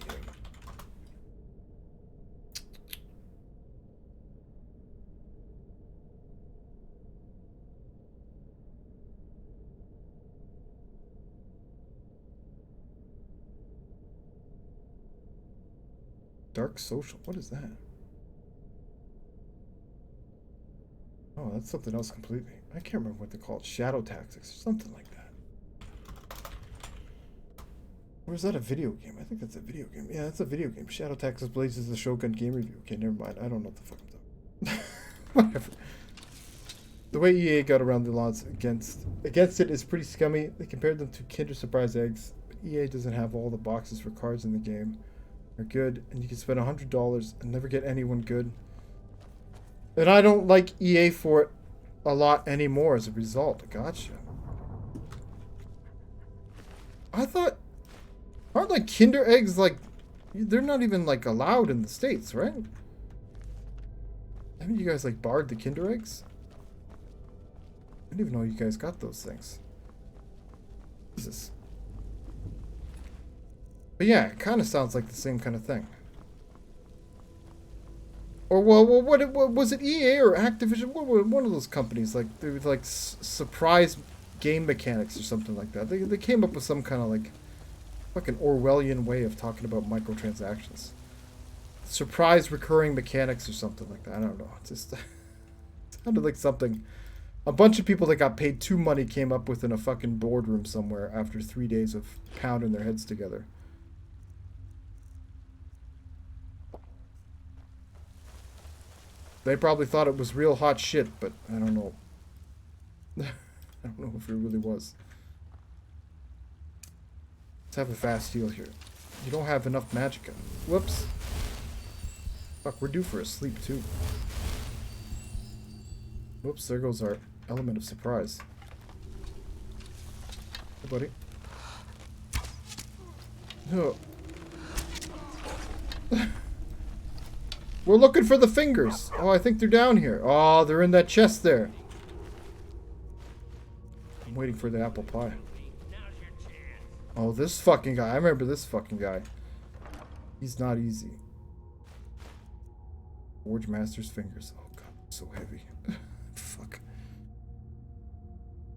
Dark social. What is that? Oh, that's something else completely. I can't remember what they're called. Shadow tactics or something like that. Or is that a video game? I think that's a video game. Yeah, that's a video game. Shadow Tactics Blazes the Shogun game review. Okay, never mind. I don't know what the fuck I'm talking about. Whatever. The way EA got around the laws against it is pretty scummy. They compared them to Kinder Surprise eggs. But EA doesn't have all the boxes for cards in the game. Are good, and you can spend $100 and never get anyone good. And I don't like EA for it a lot anymore as a result. Gotcha. I thought... Aren't like Kinder eggs like... They're not even like allowed in the States, right? Haven't you guys like barred the Kinder eggs? I didn't even know you guys got those things. Jesus. But yeah, it kind of sounds like the same kind of thing. Or well, what was it? EA or Activision? What were one of those companies like? They were like surprise game mechanics or something like that. They came up with some kind of like fucking Orwellian way of talking about microtransactions. Surprise recurring mechanics or something like that. I don't know. It just it sounded like something a bunch of people that got paid too money came up with in a fucking boardroom somewhere after 3 days of pounding their heads together. They probably thought it was real hot shit, but I don't know. I don't know if it really was. Let's have a fast heal here. You don't have enough magicka. Whoops. Fuck, we're due for a sleep too. Whoops, there goes our element of surprise. Hey, buddy. Oh. We're looking for the fingers. Oh, I think they're down here. Oh, they're in that chest there. I'm waiting for the apple pie. Oh, this fucking guy. I remember this fucking guy. He's not easy. Forge Master's fingers. Oh god, so heavy. Fuck.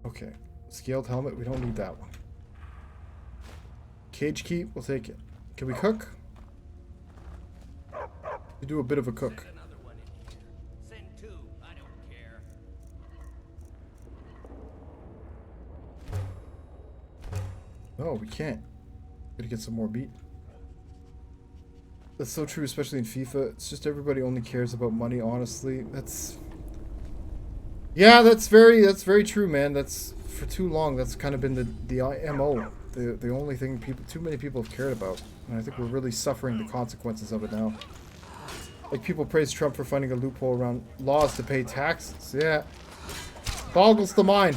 Okay. Scaled helmet. We don't need that one. Cage key. We'll take it. Can we cook? We do a bit of a cook. Send another one in here. Send two. I don't care. No, we can't. Gotta get some more beat. That's so true, especially in FIFA. It's just everybody only cares about money, honestly. That's... Yeah, that's very true, man. That's, for too long, that's kind of been the MO. The only thing too many people have cared about. And I think we're really suffering the consequences of it now. Like, people praise Trump for finding a loophole around laws to pay taxes. Yeah. Boggles the mind.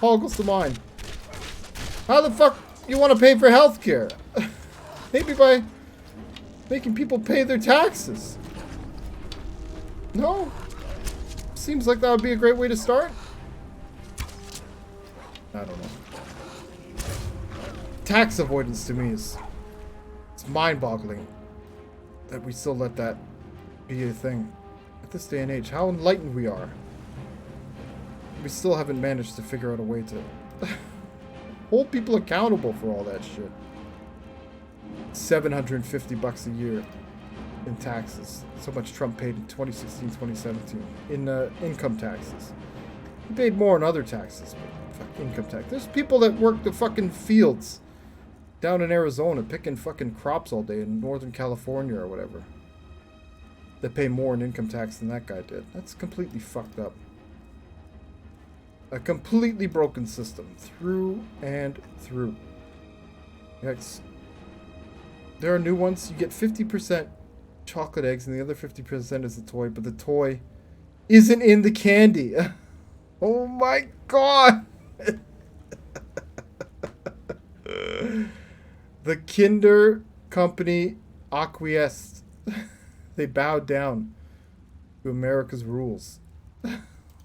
Boggles the mind. How the fuck you want to pay for healthcare? Maybe by making people pay their taxes. No? Seems like that would be a great way to start. I don't know. Tax avoidance to me is... It's mind-boggling that we still let that be a thing. At this day and age, how enlightened we are. We still haven't managed to figure out a way to hold people accountable for all that shit. $750 a year in taxes. So much Trump paid in 2016, 2017 in income taxes. He paid more in other taxes, but fuck income tax. There's people that work the fucking fields down in Arizona picking fucking crops all day in Northern California or whatever. They pay more in income tax than that guy did. That's completely fucked up. A completely broken system. Through and through. Yikes. There are new ones. You get 50% chocolate eggs and the other 50% is the toy, but the toy isn't in the candy. Oh my god! The Kinder Company acquiesced. They bowed down to America's rules.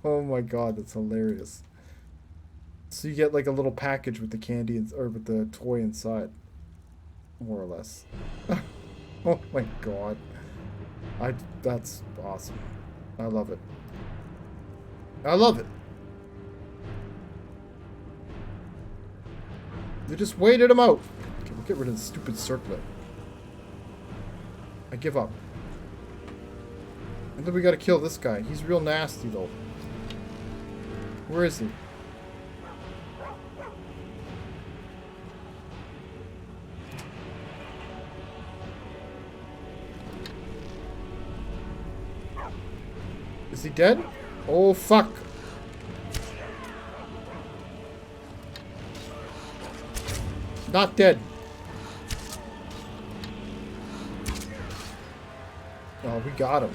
Oh my god, that's hilarious. So you get like a little package with the candy or with the toy inside. More or less. Oh my god. That's awesome. I love it. I love it. They just waited him out. Okay, we'll get rid of the stupid circlet. I give up. And then we gotta kill this guy. He's real nasty though. Where is he? Is he dead? Oh fuck. Not dead. Oh, we got him.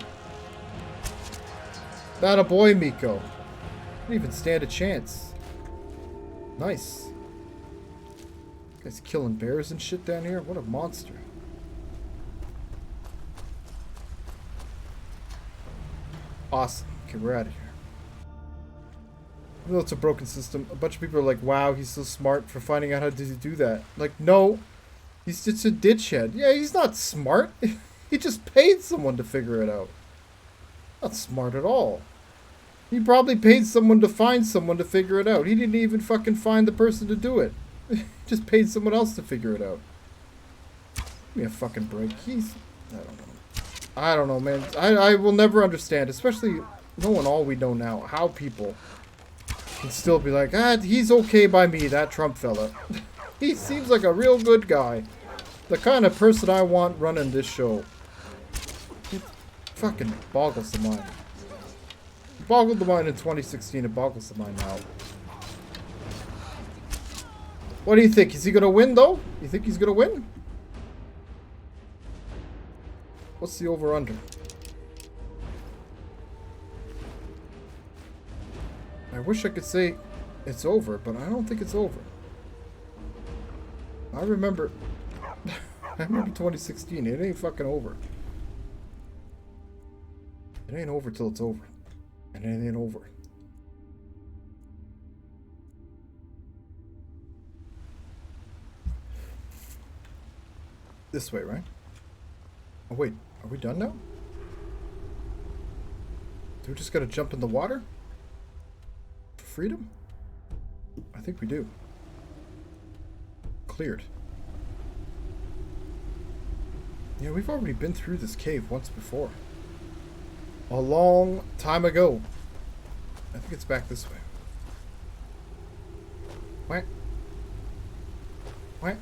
That a boy, Miko. Didn't even stand a chance. Nice. Guy's killing bears and shit down here. What a monster. Awesome. Okay, we're out of here. Even though it's a broken system, a bunch of people are like, wow, he's so smart for finding out how to do that. Like, no. He's just a ditchhead. Yeah, he's not smart. He just paid someone to figure it out. Not smart at all. He probably paid someone to find someone to figure it out. He didn't even fucking find the person to do it. He just paid someone else to figure it out. Give me a fucking break. He's... I don't know. I don't know, man. I will never understand, especially knowing all we know now, how people can still be like, ah, he's okay by me, that Trump fella. He seems like a real good guy. The kind of person I want running this show. fucking boggles the mind. It boggled the mind in 2016. It boggles the mind now. What do you think? Is he gonna win though? You think he's gonna win? What's the over-under? I wish I could say it's over, but I don't think it's over. I remember I remember 2016. It ain't fucking over. It ain't over till it's over. And it ain't over. This way, right? Oh wait, are we done now? Do we just gotta jump in the water? For freedom? I think we do. Cleared. Yeah, we've already been through this cave once before. A long time ago. I think it's back this way. What? What?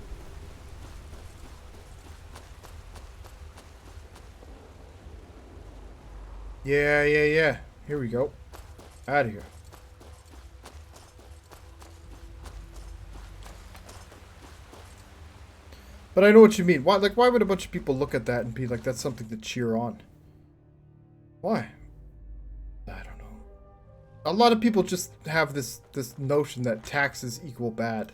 Yeah. Here we go. Out of here. But I know what you mean. Why would a bunch of people look at that and be like, that's something to cheer on? Why? I don't know. A lot of people just have this notion that taxes equal bad.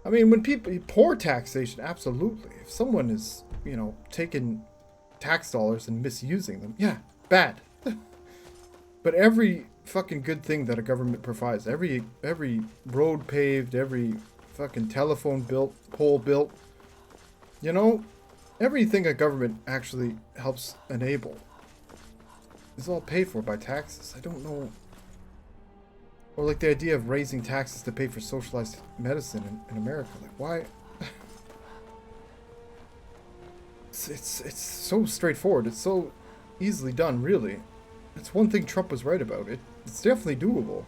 I mean, when people... Poor taxation, absolutely. If someone is, you know, taking tax dollars and misusing them, yeah, bad. But every fucking good thing that a government provides, every road paved, every fucking telephone built, pole built, you know, everything a government actually helps enable is all paid for by taxes. I don't know. Or like the idea of raising taxes to pay for socialized medicine in America. Like, why? It's so straightforward. It's so easily done, really. It's one thing Trump was right about. It's definitely doable.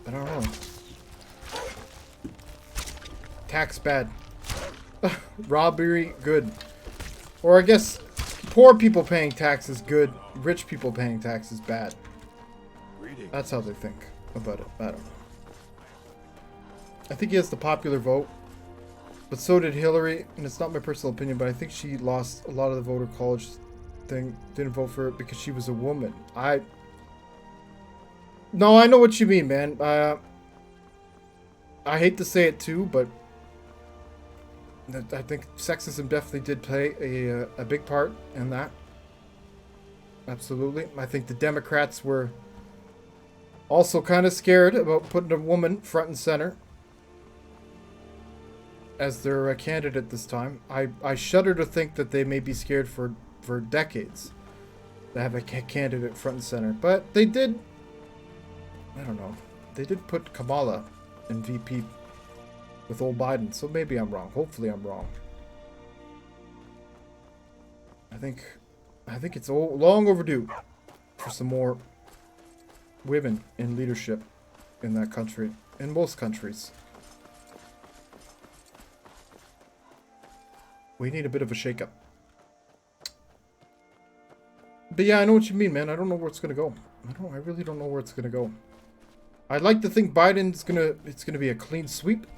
But I don't know. Tax bad. Robbery good. Or I guess poor people paying taxes good. Rich people paying taxes bad. That's how they think about it. I don't know. I think he has the popular vote. But so did Hillary. And it's not my personal opinion, but I think she lost a lot of the voter college thing. Didn't vote for it because she was a woman. No, I know what you mean, man. I hate to say it too, but I think sexism definitely did play a big part in that. Absolutely. I think the Democrats were also kind of scared about putting a woman front and center as their candidate this time. I shudder to think that they may be scared for decades to have a candidate front and center. But they did, I don't know, they did put Kamala in VP with old Biden, so maybe I'm wrong. Hopefully I'm wrong. I think it's long overdue for some more women in leadership in that country, in most countries. We need a bit of a shakeup. But yeah, I know what you mean, man. I don't know where it's gonna go. I really don't know where it's gonna go. I'd like to think it's gonna be a clean sweep.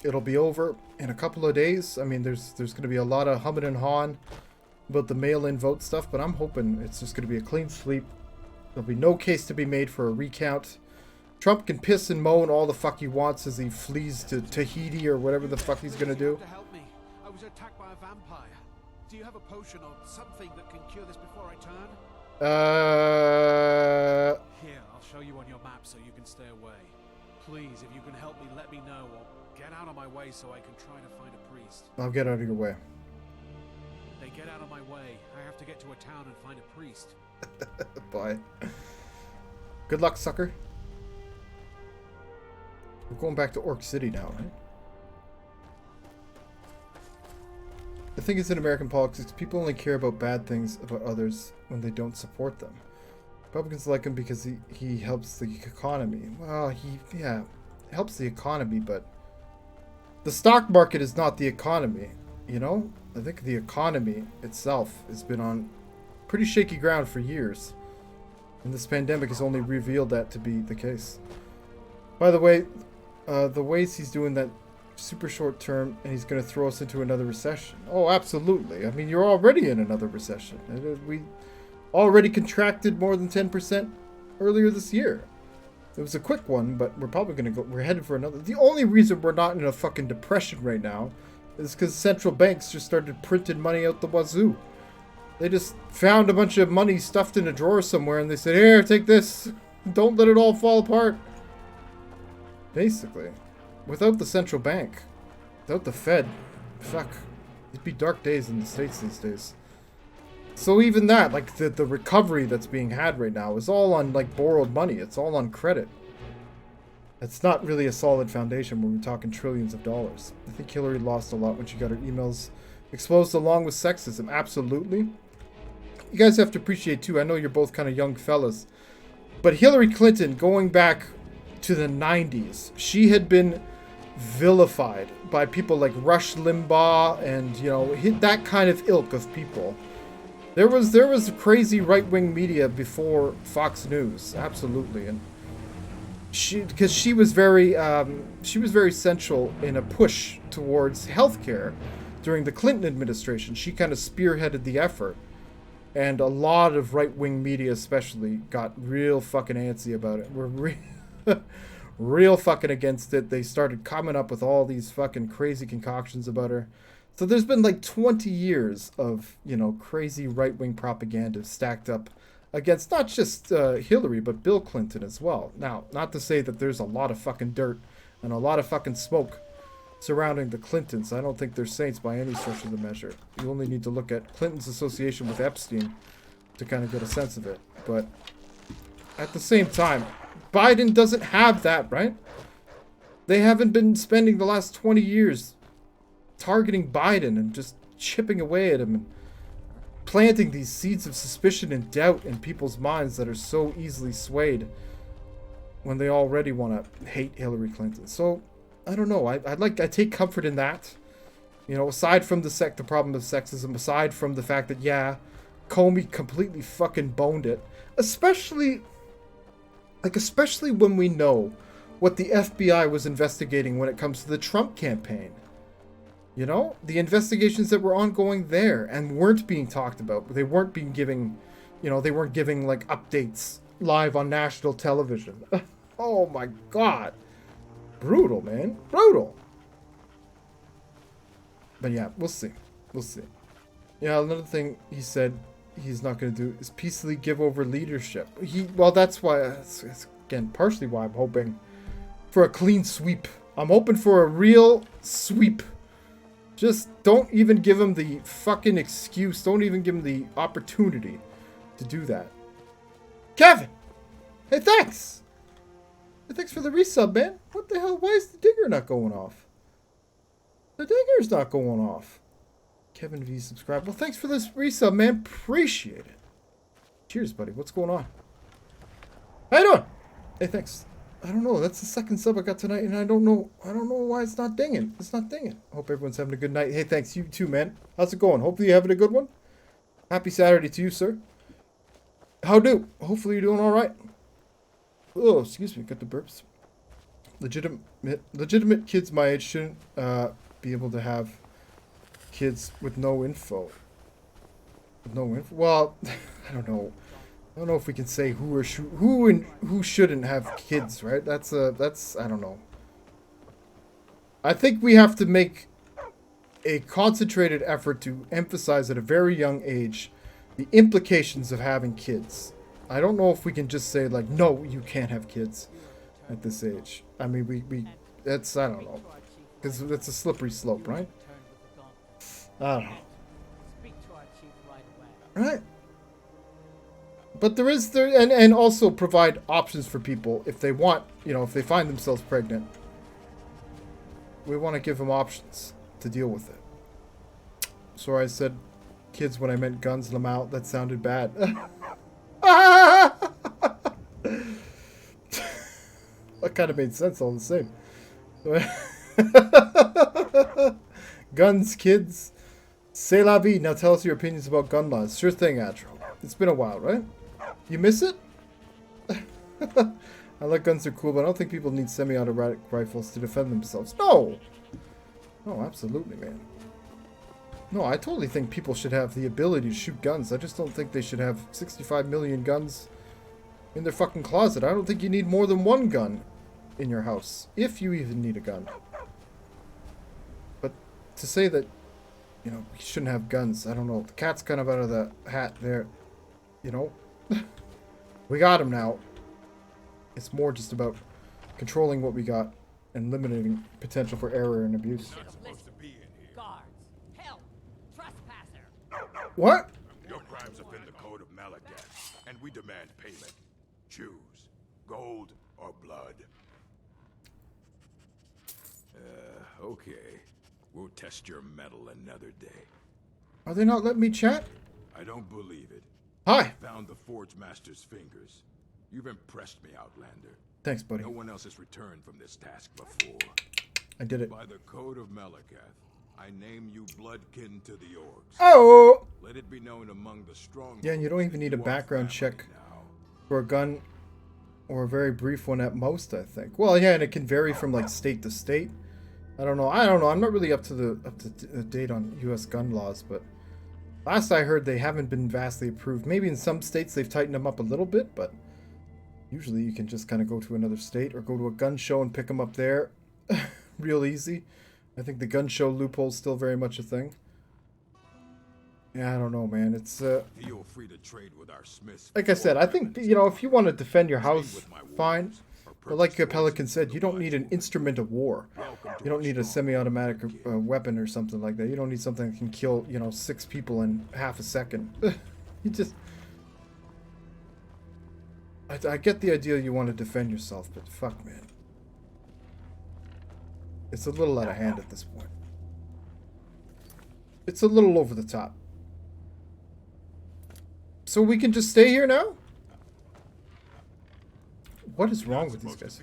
It'll be over in a couple of days. I mean, there's gonna be a lot of humming and hawing about the mail-in vote stuff, but I'm hoping it's just gonna be a clean sweep. There'll be no case to be made for a recount. Trump can piss and moan all the fuck he wants as he flees to Tahiti or whatever the fuck he's gonna do. I was attacked by a vampire. Do you have a potion or something that can cure this before I turn? Here, I'll show you on your map so you can stay away. Please, if you can help me, let me know, or get out of my way so I can try to find a priest. I'll get out of your way. They get out of my way. I have to get to a town and find a priest. Bye. Good luck, sucker. We're going back to Orc City now, right? The thing is, in American politics, people only care about bad things about others when they don't support them. Republicans like him because he helps the economy. Well, he helps the economy, but the stock market is not the economy, you know? I think the economy itself has been on pretty shaky ground for years. And this pandemic has only revealed that to be the case. By the way, the ways he's doing that super short term, and he's going to throw us into another recession. Oh, absolutely. I mean, you're already in another recession. We already contracted more than 10% earlier this year. It was a quick one, but we're probably going to go, we're headed for another. The only reason we're not in a fucking depression right now is because central banks just started printing money out the wazoo. They just found a bunch of money stuffed in a drawer somewhere, and they said, here, take this. Don't let it all fall apart. Basically. Without the central bank, without the Fed, fuck, it'd be dark days in the States these days. So even that, like the recovery that's being had right now is all on like borrowed money. It's all on credit. It's not really a solid foundation when we're talking trillions of dollars. I think Hillary lost a lot when she got her emails exposed along with sexism. Absolutely. You guys have to appreciate too, I know you're both kind of young fellas, but Hillary Clinton, going back to the 90s, she had been vilified by people like Rush Limbaugh and, you know, that kind of ilk of people. There was crazy right-wing media before Fox News, absolutely, and because she was very central in a push towards healthcare during the Clinton administration. She kind of spearheaded the effort, and a lot of right-wing media especially got real fucking antsy about it. We're real fucking against it. They started coming up with all these fucking crazy concoctions about her. So there's been like 20 years of, you know, crazy right-wing propaganda stacked up against not just Hillary, but Bill Clinton as well. Now, not to say that there's a lot of fucking dirt and a lot of fucking smoke surrounding the Clintons. I don't think they're saints by any stretch of the measure. You only need to look at Clinton's association with Epstein to kind of get a sense of it. But at the same time, Biden doesn't have that, right? They haven't been spending the last 20 years targeting Biden and just chipping away at him and planting these seeds of suspicion and doubt in people's minds that are so easily swayed when they already want to hate Hillary Clinton. So, I don't know. I take comfort in that. You know, aside from the problem of sexism, aside from the fact that, yeah, Comey completely fucking boned it. Especially when we know what the FBI was investigating when it comes to the Trump campaign. You know, the investigations that were ongoing there and weren't being talked about. They weren't being giving, you know, they weren't giving like updates live on national television. Oh my God. Brutal, man. Brutal. But yeah, we'll see. We'll see. Yeah, another thing he said he's not going to do is peacefully give over leadership. Well, that's why, it's again, partially why I'm hoping for a clean sweep. I'm hoping for a real sweep. Just don't even give him the fucking excuse. Don't even give him the opportunity to do that. Kevin! Hey, thanks! Hey, thanks for the resub, man. What the hell? Why is the digger not going off? The digger's not going off. Kevin V subscribe. Well, thanks for this resub, man. Appreciate it. Cheers, buddy. What's going on? How you doing? Hey, thanks. I don't know. That's the second sub I got tonight, and I don't know why it's not dinging. It's not dinging. Hope everyone's having a good night. Hey, thanks. You too, man. How's it going? Hopefully you're having a good one. Happy Saturday to you, sir. How do? Hopefully you're doing all right. Oh, excuse me. Got the burps. Legitimate kids my age shouldn't be able to have kids with no info. With no info? Well, I don't know. I don't know if we can say who shouldn't have kids, right? That's I don't know. I think we have to make a concentrated effort to emphasize at a very young age the implications of having kids. I don't know if we can just say like, no, you can't have kids at this age. I mean, that's, I don't know. Because that's a slippery slope, right? I don't know. Right? But and also provide options for people if they want, you know, if they find themselves pregnant. We want to give them options to deal with it. Sorry, I said kids when I meant guns, Lamau. That sounded bad. That kind of made sense all the same. Guns, kids. C'est la vie. Now tell us your opinions about gun laws. Sure thing, Adro. It's been a while, right? You miss it? I like guns, are cool, but I don't think people need semi-automatic rifles to defend themselves. No! No, absolutely, man. No, I totally think people should have the ability to shoot guns. I just don't think they should have 65 million guns in their fucking closet. I don't think you need more than one gun in your house, if you even need a gun. But to say that, you know, we shouldn't have guns, I don't know. The cat's kind of out of the hat there, you know? We got him now. It's more just about controlling what we got and limiting potential for error and abuse. You're not supposed to be in here. Guards! Help! Trespasser! What? Your crimes offend the code of Malagath, and we demand payment. Choose gold or blood. Okay. We'll test your mettle another day. Are they not letting me chat? I don't believe it. Hi. Found the Forge Master's fingers. You've impressed me, Outlander. Thanks, buddy. No one else has returned from this task before. I did it. By the code of Malagath, I name you bloodkin to the orcs. Oh! Let it be known among the strong. Yeah, and you don't even need a background check for a gun, or a very brief one at most, I think. Well, yeah, and it can vary from like state to state. I don't know. I'm not really up to date on U.S. gun laws, but last I heard, they haven't been vastly approved. Maybe in some states they've tightened them up a little bit, but usually you can just kind of go to another state or go to a gun show and pick them up there, real easy. I think the gun show loophole's still very much a thing. Yeah, I don't know, man. It's Feel free to trade with our smiths. like I said, I think, you know, if you want to defend your house, fine. But like Pelican said, you don't need an instrument of war. You don't need a semi-automatic weapon or something like that. You don't need something that can kill, you know, 6 people in half a second. You just... I get the idea you want to defend yourself, but fuck, man. It's a little out of hand at this point. It's a little over the top. So we can just stay here now? What is wrong with these guys?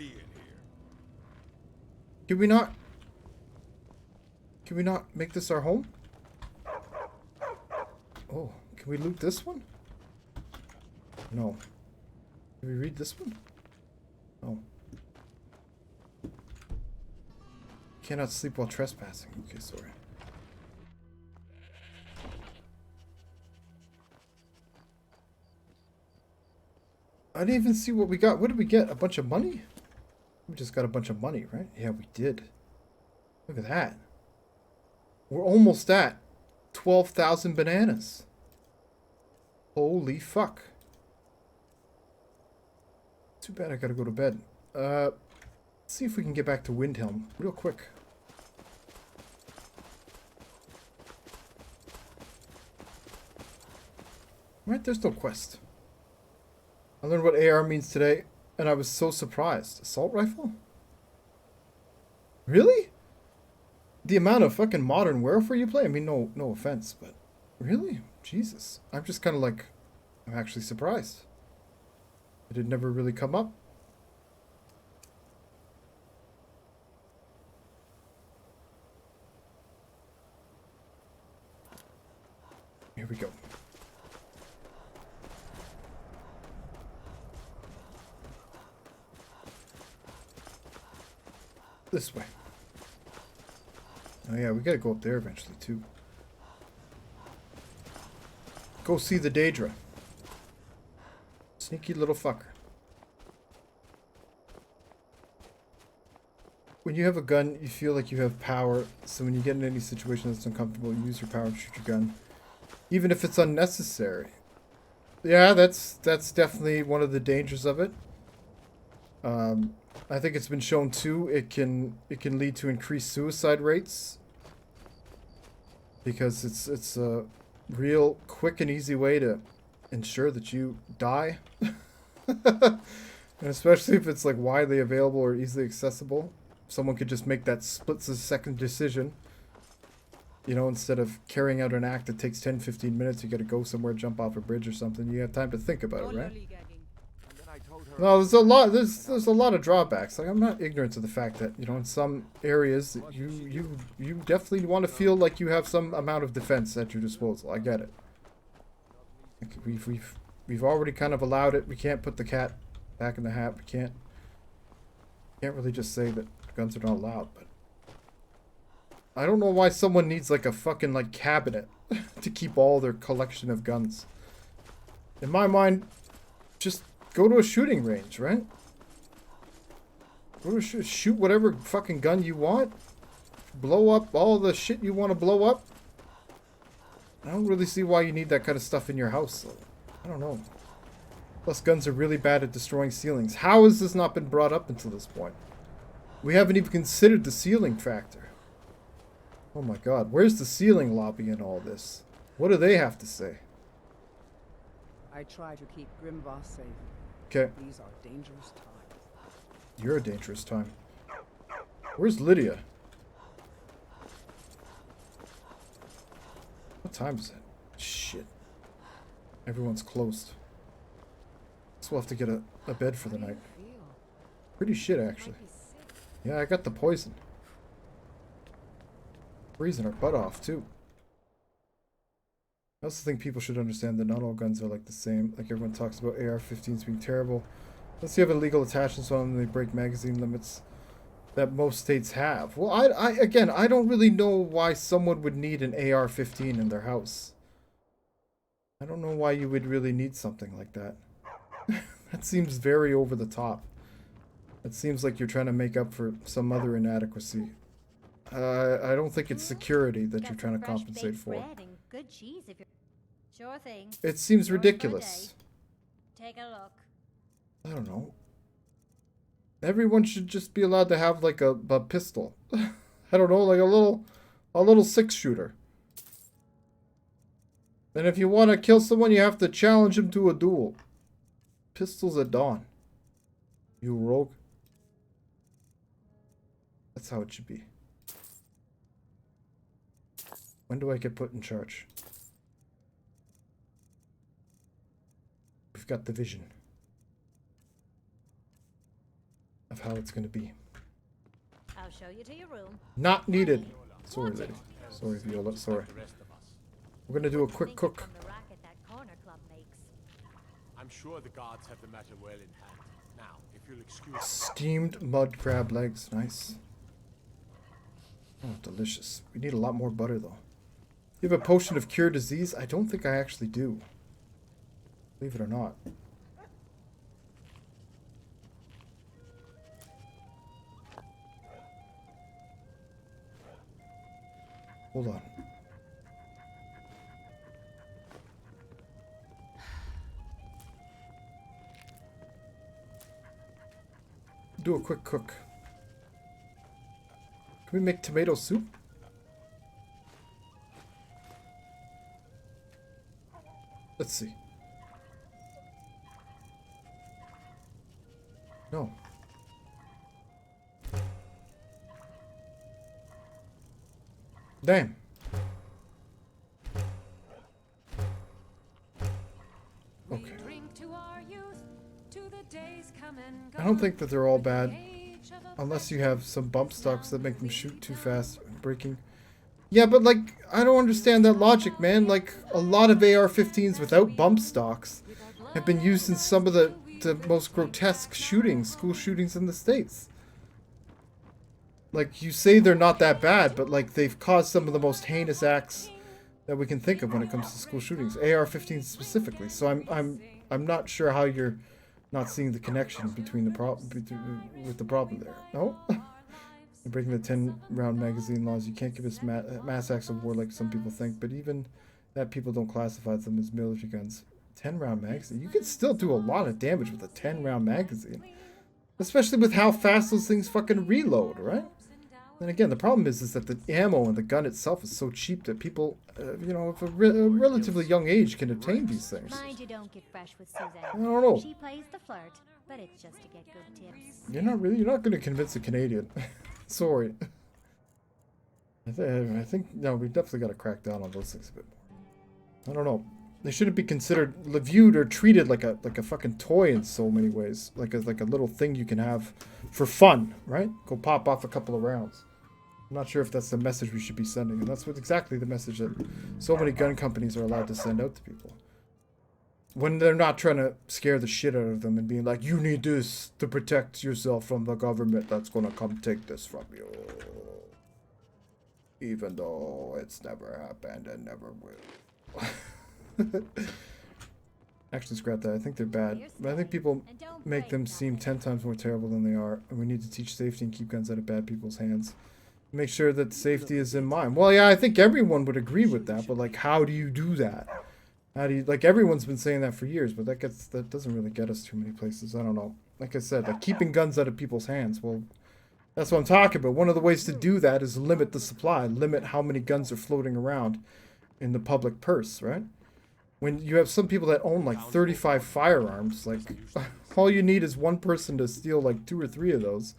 Can we not make this our home? Oh, can we loot this one? No. Can we read this one? No. Cannot sleep while trespassing. Okay, sorry. I didn't even see what we got. What did we get? A bunch of money? We just got a bunch of money, right? Yeah, we did. Look at that. We're almost at 12,000 bananas. Holy fuck. Too bad I gotta go to bed. Let's see if we can get back to Windhelm real quick. Right, there's no quest. I learned what AR means today, and I was so surprised. Assault rifle? Really? The amount of fucking modern warfare you play? I mean, no offense, but really? Jesus. I'm just kind of like, I'm actually surprised. It had never really come up. Here we go. This way. Oh yeah, we gotta go up there eventually too. Go see the Daedra. Sneaky little fucker. When you have a gun, you feel like you have power, so when you get in any situation that's uncomfortable, you use your power to shoot your gun. Even if it's unnecessary. Yeah, that's definitely one of the dangers of it. I think it's been shown too, it can lead to increased suicide rates. Because it's a real quick and easy way to ensure that you die. And especially if it's like widely available or easily accessible. Someone could just make that split-second decision. You know, instead of carrying out an act that takes 10-15 minutes, you gotta go somewhere, jump off a bridge or something. You have time to think about it, right? And then I told her No, there's a lot. There's a lot of drawbacks. Like, I'm not ignorant to the fact that, you know, in some areas you definitely want to feel like you have some amount of defense at your disposal. I get it. Like, we've already kind of allowed it. We can't put the cat back in the hat. We can't really just say that guns are not allowed. But I don't know why someone needs like a fucking like cabinet to keep all their collection of guns. In my mind, just go to a shooting range, right? Go to shoot whatever fucking gun you want. Blow up all the shit you want to blow up. I don't really see why you need that kind of stuff in your house. I don't know. Plus, guns are really bad at destroying ceilings. How has this not been brought up until this point? We haven't even considered the ceiling factor. Oh my god, where's the ceiling lobby in all this? What do they have to say? I try to keep Grimvoss safe. Okay. These are dangerous times. You're a dangerous time. Where's Lydia? What time is it? Shit. Everyone's closed. Guess we'll have to get a bed for the night. Pretty shit, actually. Yeah, I got the poison. Freezing our butt off, too. I also think people should understand that not all guns are like the same. Like everyone talks about AR-15s being terrible. Unless you have illegal attachments on them, they break magazine limits that most states have. Well, again, I don't really know why someone would need an AR-15 in their house. I don't know why you would really need something like that. That seems very over the top. It seems like you're trying to make up for some other inadequacy. I don't think it's security that you're trying to compensate for. Good cheese if you're... Sure thing. It seems ridiculous. Take a look. I don't know. Everyone should just be allowed to have like a pistol. I don't know, like a little 6-shooter. And if you want to kill someone, you have to challenge him to a duel. Pistols at dawn. You rogue. That's how it should be. When do I get put in charge? We've got the vision of how it's going to be. I'll show you to your room. Not needed. Sorry, lady. Sorry, Viola. Sorry. We're going to do a quick cook. I'm sure the gods have the matter well in hand. Now, if you'll excuse... Steamed mud crab legs. Nice. Oh, delicious. We need a lot more butter, though. You have a potion of cure disease? I don't think I actually do. Believe it or not. Hold on. Do a quick cook. Can we make tomato soup? Let's see. No. Damn. Okay. I don't think that they're all bad. Unless you have some bump stocks that make them shoot too fast and breaking. Yeah, but like, I don't understand that logic, man. Like, a lot of AR-15s without bump stocks have been used in some of the most grotesque shootings, school shootings in the States. Like, you say they're not that bad, but like, they've caused some of the most heinous acts that we can think of when it comes to school shootings. AR-15s specifically. So I'm not sure how you're not seeing the connection between the with the problem there. No? You're breaking the 10-round magazine laws. You can't give us mass acts of war like some people think, but even that people don't classify them as military guns. 10-round magazine? You can still do a lot of damage with a 10-round magazine. Especially with how fast those things fucking reload, right? And again, the problem is that the ammo and the gun itself is so cheap that people, you know, of a relatively young age can obtain these things. Mind you don't get fresh with Suzanne. I don't know. She plays the flirt, but it's just to get good tips. You're not going to convince a Canadian. Sorry. I think, no, we definitely got to crack down on those things a bit more. I don't know. They shouldn't be considered, viewed or treated like a fucking toy in so many ways. Like a little thing you can have for fun, right? Go pop off a couple of rounds. I'm not sure if that's the message we should be sending, and that's what exactly the message that so many gun companies are allowed to send out to people. When they're not trying to scare the shit out of them and being like, you need this to protect yourself from the government that's gonna come take this from you. Even though it's never happened and never will. Actually, scrap that. I think they're bad. But I think people make them seem 10 times more terrible than they are. And we need to teach safety and keep guns out of bad people's hands. Make sure that safety is in mind. Well, yeah, I think everyone would agree with that. But, like, how do you do that? How do you, like, everyone's been saying that for years. But that doesn't really get us too many places. I don't know. Like I said, like, keeping guns out of people's hands. Well, that's what I'm talking about. One of the ways to do that is limit the supply. Limit how many guns are floating around in the public purse, right? When you have some people that own like 35 firearms, like all you need is one person to steal like 2 or 3 of those,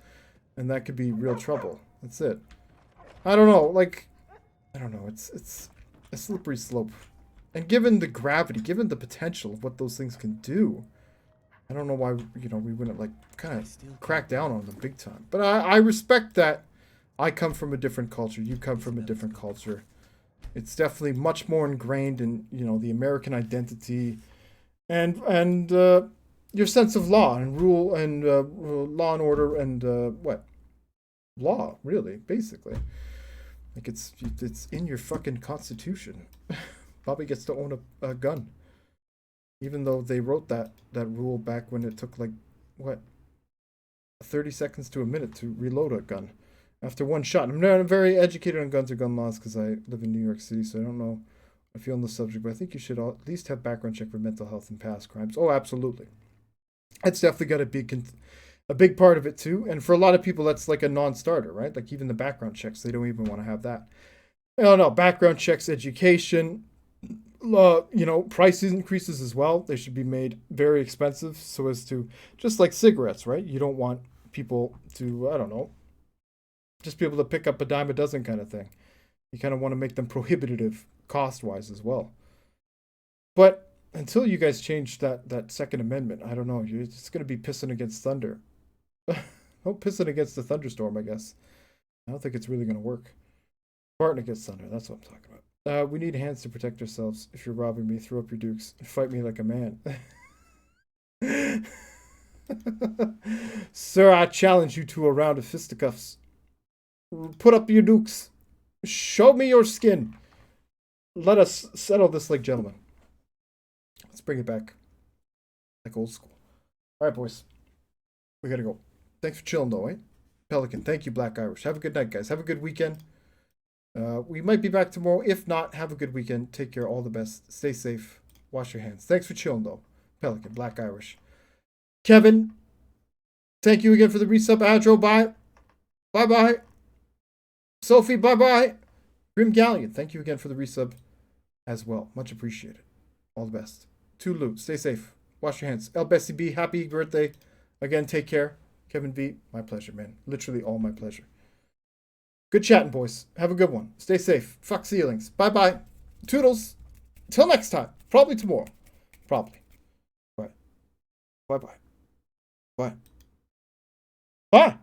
and that could be real trouble. That's it. I don't know, like, I don't know. It's a slippery slope, and given the gravity, given the potential of what those things can do, I don't know why we wouldn't like kind of crack down on them big time. But I respect that. I come from a different culture. You come from a different culture. It's definitely much more ingrained in, the American identity and your sense of law and rule and law and order and law, really, basically. Like it's in your fucking constitution. Bobby gets to own a gun. Even though they wrote that rule back when it took 30 seconds to a minute to reload a gun. After one shot. I'm not very educated on guns or gun laws because I live in New York City, so I don't know I feel on the subject, but I think you should at least have background check for mental health and past crimes. Oh, absolutely. It's definitely got to be a big part of it too, and for a lot of people that's like a non-starter, right? Like even the background checks, they don't even want to have that. No, background checks, education, price increases as well. They should be made very expensive so as to, just like cigarettes, right? You don't want people to, I don't know, just be able to pick up a dime a dozen kind of thing. You kind of want to make them prohibitive cost-wise as well. But until you guys change that Second Amendment, I don't know. You're just going to be pissing against thunder. No pissing against the thunderstorm, I guess. I don't think it's really going to work. Farting against thunder, that's what I'm talking about. We need hands to protect ourselves. If you're robbing me, throw up your dukes and fight me like a man. Sir, I challenge you to a round of fisticuffs. Put up your dukes. Show me your skin. Let us settle this like gentlemen. Let's bring it back. Like old school. Alright, boys. We gotta go. Thanks for chilling though, eh? Pelican, thank you, Black Irish. Have a good night, guys. Have a good weekend. We might be back tomorrow. If not, have a good weekend. Take care. All the best. Stay safe. Wash your hands. Thanks for chilling though. Pelican, Black Irish. Kevin, thank you again for the resub. Adro, bye. Bye-bye. Sophie, bye-bye. Grim Galleon, thank you again for the resub as well. Much appreciated. All the best. Tulu, stay safe. Wash your hands. El Bessie B, happy birthday. Again, take care. Kevin B, my pleasure, man. Literally all my pleasure. Good chatting, boys. Have a good one. Stay safe. Fuck ceilings. Bye-bye. Toodles. Till next time. Probably tomorrow. Probably. Bye. Bye-bye. Bye. Bye.